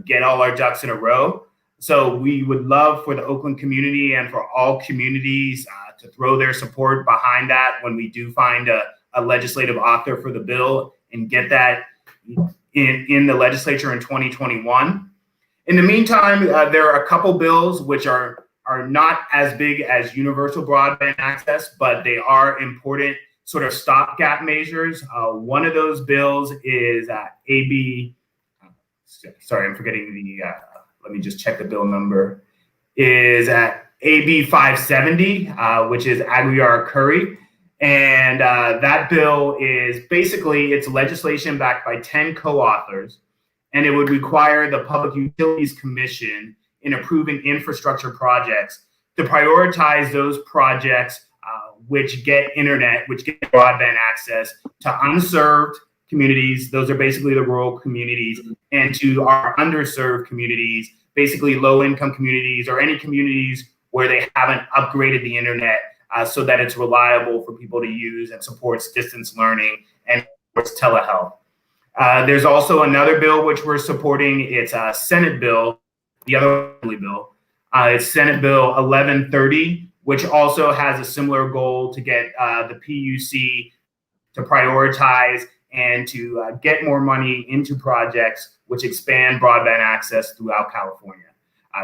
get all our ducks in a row. So we would love for the Oakland community and for all communities to throw their support behind that when we do find a legislative author for the bill and get that in the legislature in 2021. In the meantime, there are a couple bills which are not as big as universal broadband access, but they are important sort of stopgap measures. One of those bills is AB, sorry, I'm forgetting the, let me just check the bill number, is at AB 570, which is Aguiar-Curry. And that bill is basically, it's legislation backed by 10 co-authors, and it would require the Public Utilities Commission in approving infrastructure projects to prioritize those projects which get internet, which get broadband access to unserved communities. Those are basically the rural communities, and to our underserved communities, basically low-income communities or any communities where they haven't upgraded the internet so that it's reliable for people to use and supports distance learning and supports telehealth. There's also another bill which we're supporting. It's a Senate bill, the other bill. It's Senate Bill 1130, which also has a similar goal to get the PUC to prioritize and to get more money into projects which expand broadband access throughout California.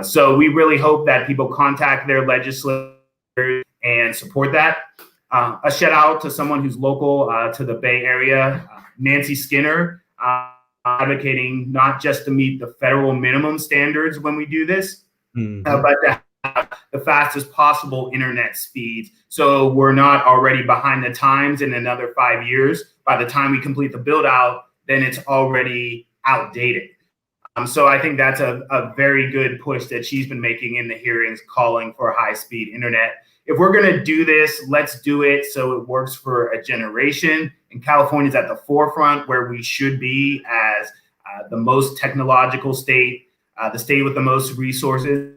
So we really hope that people contact their legislators and support that. A shout out to someone who's local to the Bay Area, Nancy Skinner, advocating not just to meet the federal minimum standards when we do this, but to have the fastest possible internet speeds. So we're not already behind the times in another 5 years. By the time we complete the build out, then it's already outdated. So I think that's a very good push that she's been making in the hearings, calling for high-speed internet. If we're going to do this, let's do it so it works for a generation. And California's at the forefront where we should be as the most technological state, the state with the most resources,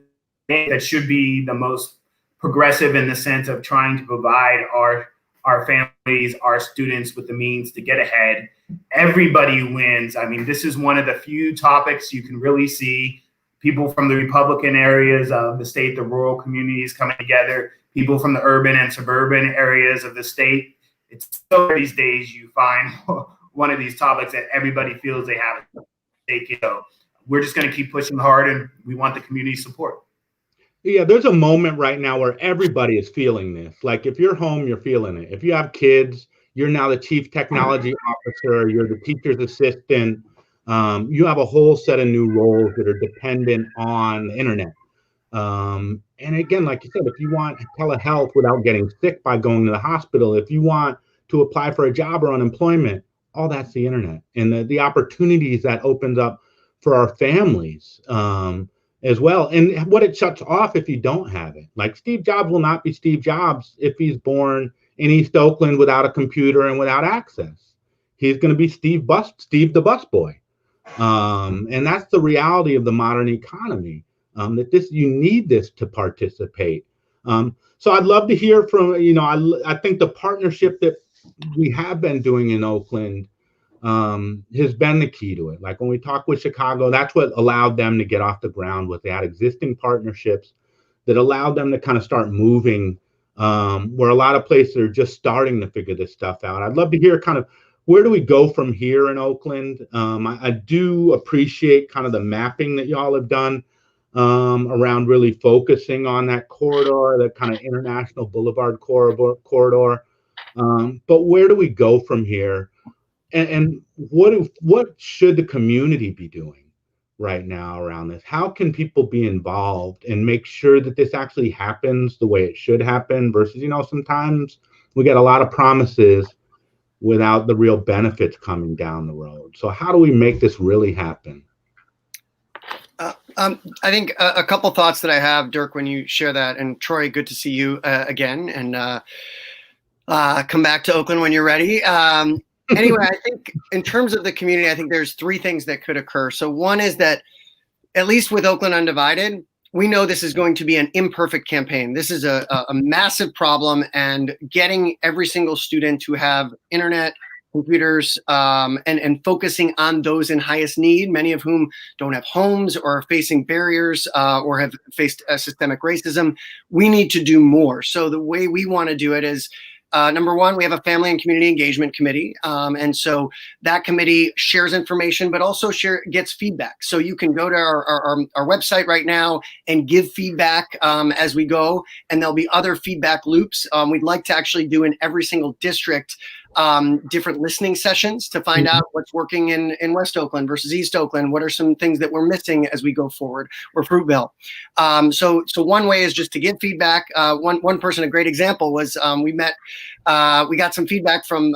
that should be the most progressive in the sense of trying to provide our families, our students with the means to get ahead. Everybody wins. I mean, this is one of the few topics you can really see people from the Republican areas of the state, the rural communities coming together, people from the urban and suburban areas of the state. It's so these days you find one of these topics that everybody feels they have a stake. We're just going to keep pushing hard, and we want the community support. Yeah, there's a moment right now where everybody is feeling this. Like if you're home, you're feeling it. If you have kids, you're now the chief technology officer, you're the teacher's assistant. You have a whole set of new roles that are dependent on the internet. And again, like you said, if you want telehealth without getting sick by going to the hospital, if you want to apply for a job or unemployment, all that's the internet. And the opportunities that opens up for our families as well. And what it shuts off if you don't have it. Like Steve Jobs will not be Steve Jobs if he's born in East Oakland without a computer and without access. He's going to be Steve the busboy. And that's the reality of the modern economy, that you need this to participate. So I'd love to hear from, I think the partnership that we have been doing in Oakland has been the key to it. Like when we talk with Chicago, that's what allowed them to get off the ground with that existing partnerships that allowed them to kind of start moving where a lot of places are just starting to figure this stuff out. I'd love to hear kind of where do we go from here in Oakland? I do appreciate kind of the mapping that y'all have done around really focusing on that corridor, that kind of International Boulevard corridor. But where do we go from here? And what should the community be doing right now around this? How can people be involved and make sure that this actually happens the way it should happen versus, sometimes we get a lot of promises without the real benefits coming down the road. So how do we make this really happen? I think a couple thoughts that I have, Dirk, when you share that, and Troy, good to see you again, and come back to Oakland when you're ready. Anyway, I think in terms of the community, I think there's three things that could occur. So one is that, at least with Oakland Undivided, we know this is going to be an imperfect campaign. This is a massive problem, and getting every single student to have internet, computers, and focusing on those in highest need, many of whom don't have homes or are facing barriers or have faced systemic racism. We need to do more. So the way we want to do it is, number one, we have a family and community engagement committee. And so that committee shares information, but also gets feedback. So you can go to our website right now and give feedback as we go. And there'll be other feedback loops. We'd like to actually do in every single district different listening sessions to find out what's working in West Oakland versus East Oakland. What are some things that we're missing as we go forward, or Fruitvale? So one way is just to give feedback. One person, a great example was we got some feedback from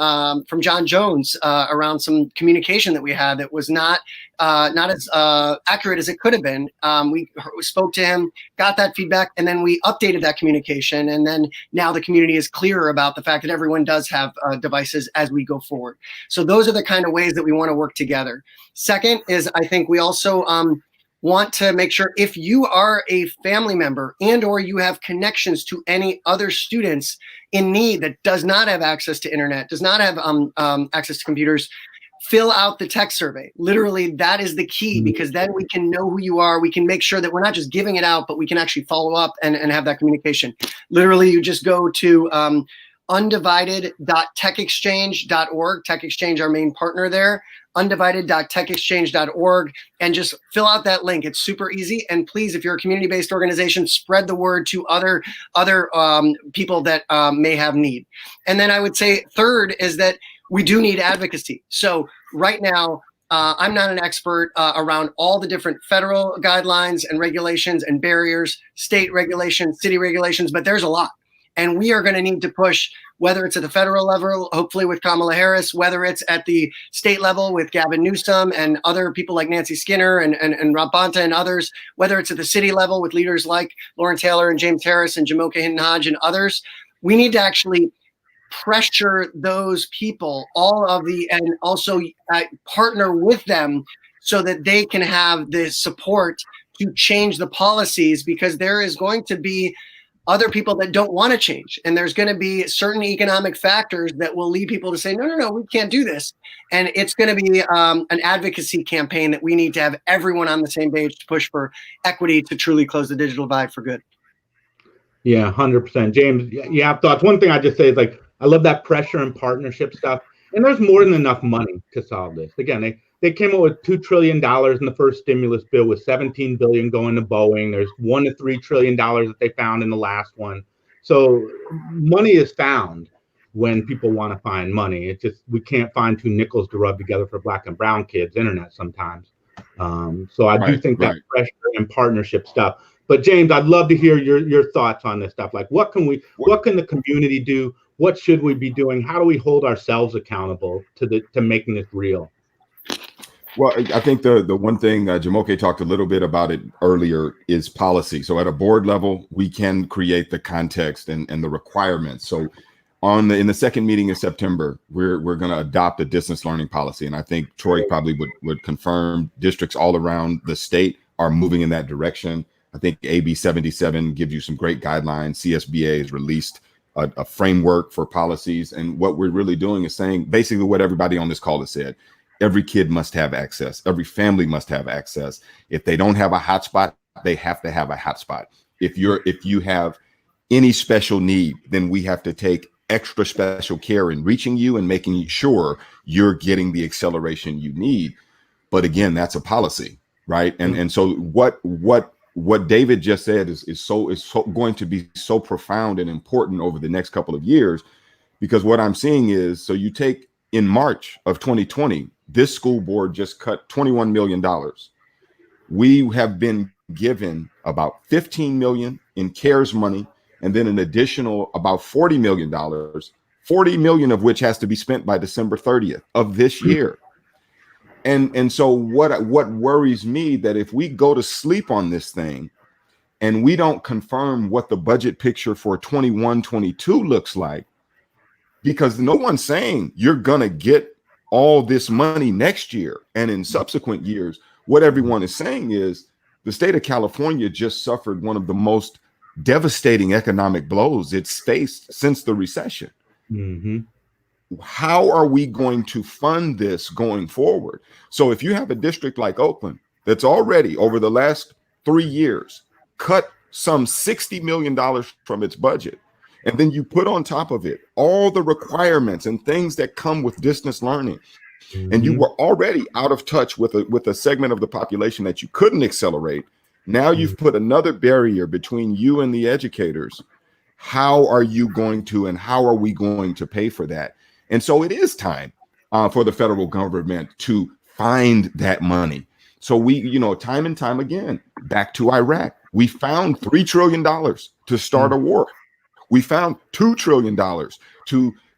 John Jones around some communication that we had that was not as accurate as it could have been. We spoke to him, got that feedback, and then we updated that communication. And then now the community is clearer about the fact that everyone does have devices as we go forward. So those are the kind of ways that we want to work together. Second is, I think we also want to make sure if you are a family member and or you have connections to any other students in need that does not have access to internet, does not have access to computers, fill out the tech survey. Literally, that is the key, because then we can know who you are. We can make sure that we're not just giving it out, but we can actually follow up and have that communication. Literally, you just go to undivided.techexchange.org. Tech Exchange, our main partner there, undivided.techexchange.org, and just fill out that link. It's super easy. And please, if you're a community-based organization, spread the word to other people that may have need. And then I would say third is that we do need advocacy. So right now, I'm not an expert around all the different federal guidelines and regulations and barriers, state regulations, city regulations, but there's a lot. And we are going to need to push, whether it's at the federal level, hopefully with Kamala Harris, whether it's at the state level with Gavin Newsom and other people like Nancy Skinner and Rob Bonta and others, whether it's at the city level with leaders like Lauren Taylor and James Harris and Jumoke, Hinton-Hodge and others. We need to actually pressure those people, and also partner with them so that they can have the support to change the policies, because there is going to be other people that don't want to change. And there's going to be certain economic factors that will lead people to say, no, we can't do this. And it's going to be an advocacy campaign that we need to have everyone on the same page to push for equity to truly close the digital divide for good. Yeah, 100%. James, you have thoughts. One thing I just say is, like, I love that pressure and partnership stuff. And there's more than enough money to solve this. Again, they came up with $2 trillion in the first stimulus bill, with $17 billion going to Boeing. There's $1 to $3 trillion that they found in the last one. So money is found when people want to find money. It's just, we can't find two nickels to rub together for black and brown kids' internet sometimes. So I do think that pressure and partnership stuff. But James, I'd love to hear your thoughts on this stuff. Like, what can the community do? What should we be doing? How do we hold ourselves accountable to making this real? Well, I think the one thing Jumoke talked a little bit about it earlier is policy. So at a board level, we can create the context and the requirements. So in the second meeting in September, we're going to adopt a distance learning policy. And I think Troy probably would confirm districts all around the state are moving in that direction. I think AB 77 gives you some great guidelines. CSBA has released a framework for policies. And what we're really doing is saying basically what everybody on this call has said. Every kid must have access. Every family must have access. If they don't have a hotspot, they have to have a hotspot. If you have any special need, then we have to take extra special care in reaching you and making sure you're getting the acceleration you need. But again, that's a policy, right? And so what David just said is so going to be so profound and important over the next couple of years, because what I'm seeing is, so you take in March of 2020, this school board just cut $21 million. We have been given about $15 million in CARES money, and then an additional about $40 million, $40 million of which has to be spent by December 30th of this year. And so what worries me, that if we go to sleep on this thing and we don't confirm what the budget picture for 21-22 looks like, because no one's saying you're going to get all this money next year and in subsequent years. What everyone is saying is the state of California just suffered one of the most devastating economic blows it's faced since the recession. Mm-hmm. How are we going to fund this going forward? So if you have a district like Oakland that's already over the last 3 years cut some $60 million from its budget, and then you put on top of it all the requirements and things that come with distance learning, and you were already out of touch with a segment of the population that you couldn't accelerate. Now you've put another barrier between you and the educators. How are you going to, and how are we going to pay for that? And so it is time for the federal government to find that money. So we, you know, time and time again, back to Iraq, we found $3 trillion to start a war. We found $2 trillion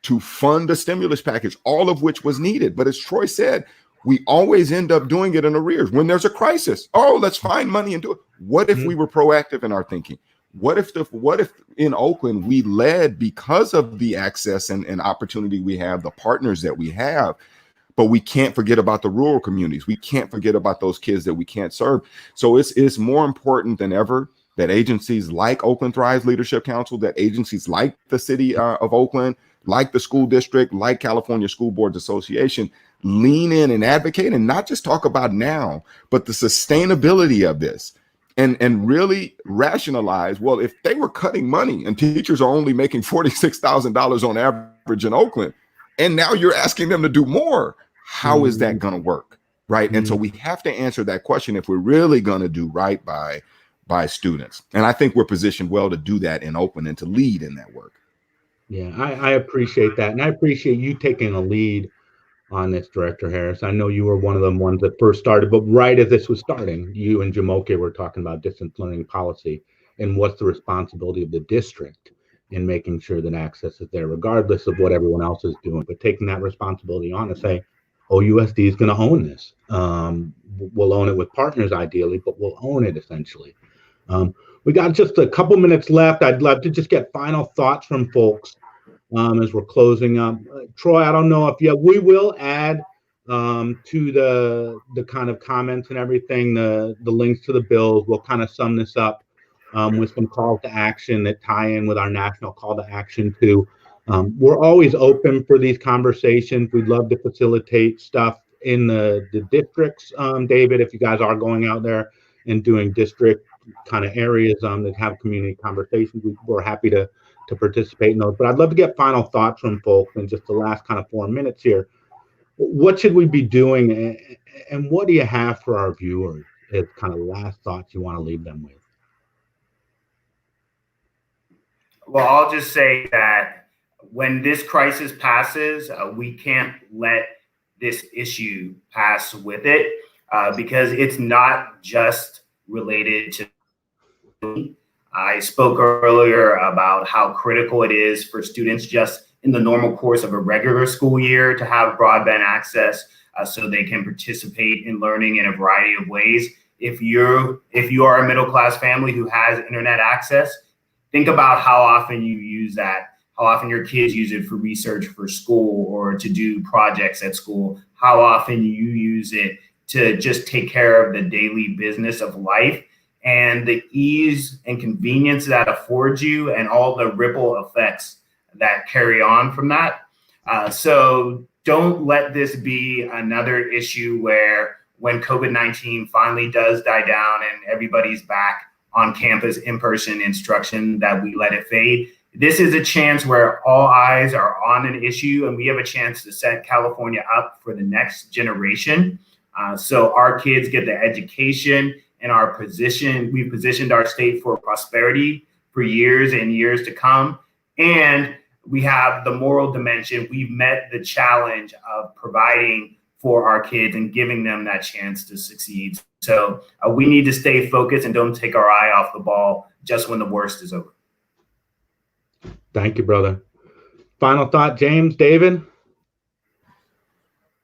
to fund a stimulus package, all of which was needed. But as Troy said, we always end up doing it in arrears. When there's a crisis, oh, let's find money and do it. What if we were proactive in our thinking? What if in Oakland we led because of the access and opportunity we have, the partners that we have, but we can't forget about the rural communities. We can't forget about those kids that we can't serve. So it's more important than ever that agencies like Oakland Thrives Leadership Council, that agencies like the city of Oakland, like the school district, like California School Boards Association, lean in and advocate and not just talk about now, but the sustainability of this and really rationalize, well, if they were cutting money and teachers are only making $46,000 on average in Oakland, and now you're asking them to do more, how is that going to work? Right. And so we have to answer that question if we're really going to do right by students. And I think we're positioned well to do that in Oakland and to lead in that work. Yeah, I appreciate that. And I appreciate you taking a lead on this, Director Harris. I know you were one of the ones that first started, but right as this was starting, you and Jumoke were talking about distance learning policy and what's the responsibility of the district in making sure that access is there, regardless of what everyone else is doing. But taking that responsibility on to say, OUSD is going to own this. We'll own it with partners ideally, but we'll own it essentially. We got just a couple minutes left. I'd love to just get final thoughts from folks as we're closing up. Troy, I don't know if we will add to the kind of comments and everything, the links to the bills. We'll kind of sum this up with some calls to action that tie in with our national call to action too. We're always open for these conversations. We'd love to facilitate stuff in the districts, David, if you guys are going out there and doing district kind of areas that have community conversations, we're happy to participate in those. But I'd love to get final thoughts from folks in just the last kind of 4 minutes here. What should we be doing, and what do you have for our viewers as kind of last thoughts you want to leave them with? Well, I'll just say that when this crisis passes, we can't let this issue pass with it because it's not just related to me. I spoke earlier about how critical it is for students just in the normal course of a regular school year to have broadband access so they can participate in learning in a variety of ways. If you are a middle-class family who has internet access, think about how often you use that, how often your kids use it for research for school or to do projects at school, how often you use it to just take care of the daily business of life and the ease and convenience that affords you and all the ripple effects that carry on from that. So don't let this be another issue where when COVID-19 finally does die down and everybody's back on campus in-person instruction, that we let it fade. This is a chance where all eyes are on an issue and we have a chance to set California up for the next generation. So our kids get the education and our position. We've positioned our state for prosperity for years and years to come. And we have the moral dimension. We've met the challenge of providing for our kids and giving them that chance to succeed. So we need to stay focused and don't take our eye off the ball just when the worst is over. Thank you, brother. Final thought, James, David?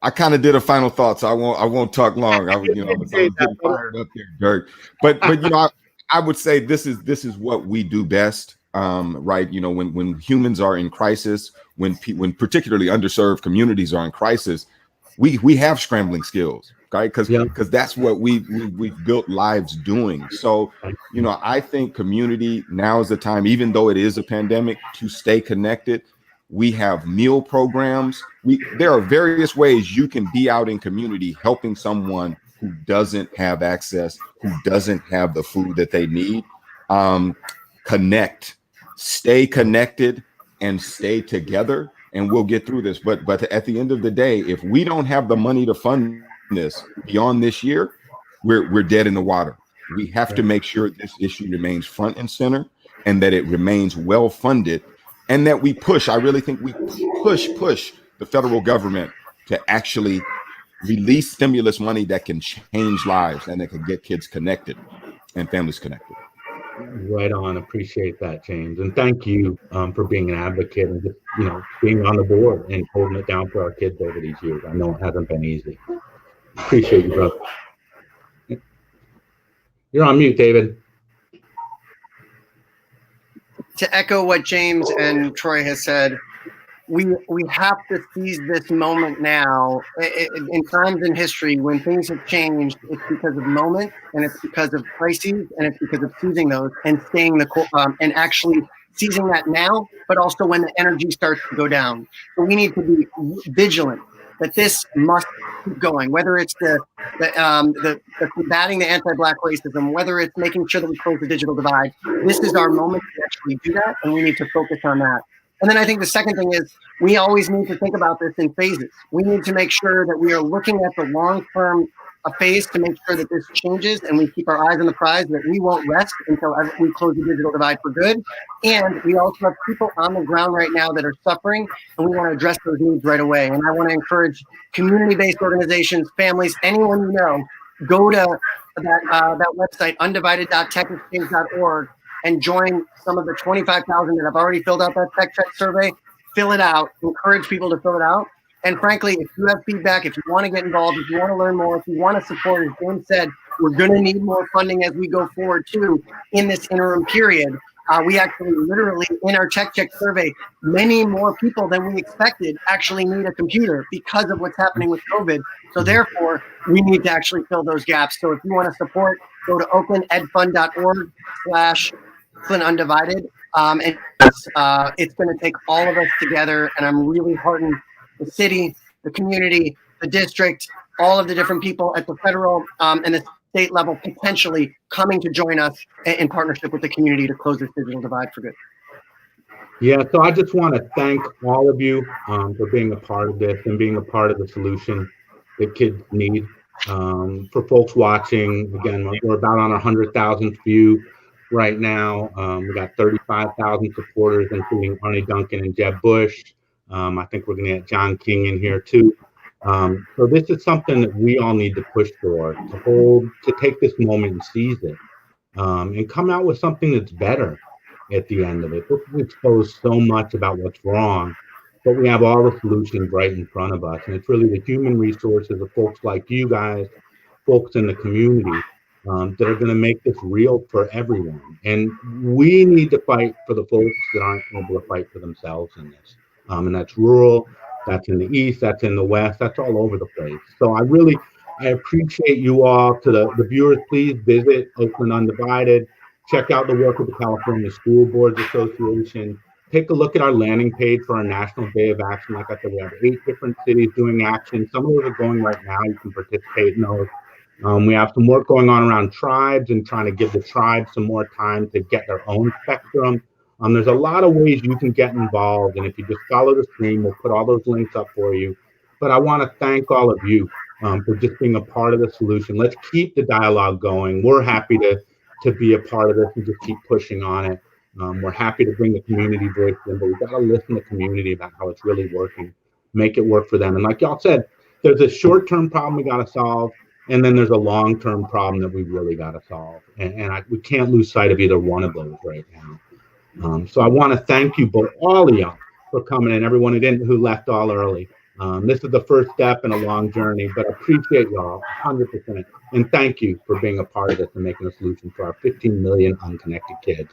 I kind of did a final thought, so I won't talk long. I was getting fired up here, Dirk. But I would say this is what we do best, right? You know, when humans are in crisis, when particularly underserved communities are in crisis, we have scrambling skills, right? Because that's what we've built lives doing. So, I think community, now is the time, even though it is a pandemic, to stay connected. We have meal programs. There are various ways you can be out in community helping someone who doesn't have access, who doesn't have the food that they need. Connect, stay connected, and stay together, and we'll get through this. But at the end of the day, if we don't have the money to fund this beyond this year, we're dead in the water. We have to make sure this issue remains front and center and that it remains well funded. And that we push, I really think we push the federal government to actually release stimulus money that can change lives and that can get kids connected and families connected. Right on. Appreciate that, James. And thank you for being an advocate and just, being on the board and holding it down for our kids over these years. I know it hasn't been easy. Appreciate you, brother. You're on mute, David. To echo what James and Troy has said, we have to seize this moment now. In times in history when things have changed, it's because of moments, and it's because of crises, and it's because of seizing those and staying and actually seizing that now, but also when the energy starts to go down. So we need to be vigilant that this must keep going, whether it's the combating the anti-Black racism, whether it's making sure that we close the digital divide. This is our moment to actually do that, and we need to focus on that. And then I think the second thing is we always need to think about this in phases. We need to make sure that we are looking at the long-term phase to make sure that this changes and we keep our eyes on the prize, that we won't rest until we close the digital divide for good. And we also have people on the ground right now that are suffering, and we want to address those needs right away. And I want to encourage community-based organizations, families, anyone you know, go to that website, undivided.techexchange.org, and join some of the 25,000 that have already filled out that tech check survey. Fill it out. Encourage people to fill it out. And frankly, if you have feedback, if you want to get involved, if you want to learn more, if you want to support, as James said, we're going to need more funding as we go forward too in this interim period. We actually literally in our tech check survey, many more people than we expected actually need a computer because of what's happening with COVID. So therefore, we need to actually fill those gaps. So if you want to support, go to oaklandedfund.org/Flint Undivided. And it's going to take all of us together. And I'm really heartened the city, the community, the district, all of the different people at the federal and the state level potentially coming to join us in partnership with the community to close this digital divide for good. Yeah, so I just want to thank all of you for being a part of this and being a part of the solution that kids need. For folks watching, again, we're about on our 100,000th view right now. We got 35,000 supporters, including Arnie Duncan and Jeb Bush. I think we're going to get John King in here too. So this is something that we all need to push for, to take this moment and seize it, and come out with something that's better at the end of it. We've exposed so much about what's wrong, but we have all the solutions right in front of us. And it's really the human resources of folks like you guys, folks in the community, that are going to make this real for everyone. And we need to fight for the folks that aren't able to fight for themselves in this. And that's rural, that's in the East, that's in the West, that's all over the place. So I appreciate you all. To the viewers, please visit Oakland Undivided, check out the work of the California School Boards Association, take a look at our landing page for our National Day of Action. Like I said, we have 8 different cities doing action. Some of those are going right now. You can participate in those. We have some work going on around tribes and trying to give the tribes some more time to get their own spectrum. There's a lot of ways you can get involved, and if you just follow the stream, we'll put all those links up for you. But I want to thank all of you for just being a part of the solution. Let's keep the dialogue going. We're happy to be a part of this and just keep pushing on it. We're happy to bring the community voice in, but we've got to listen to the community about how it's really working, make it work for them. And like y'all said, there's a short-term problem we got to solve, and then there's a long-term problem that we really got to solve. And we can't lose sight of either one of those right now. So I want to thank you both, all of y'all, for coming in, everyone who left all early. This is the first step in a long journey, but I appreciate y'all 100%. And thank you for being a part of this and making a solution for our 15 million unconnected kids.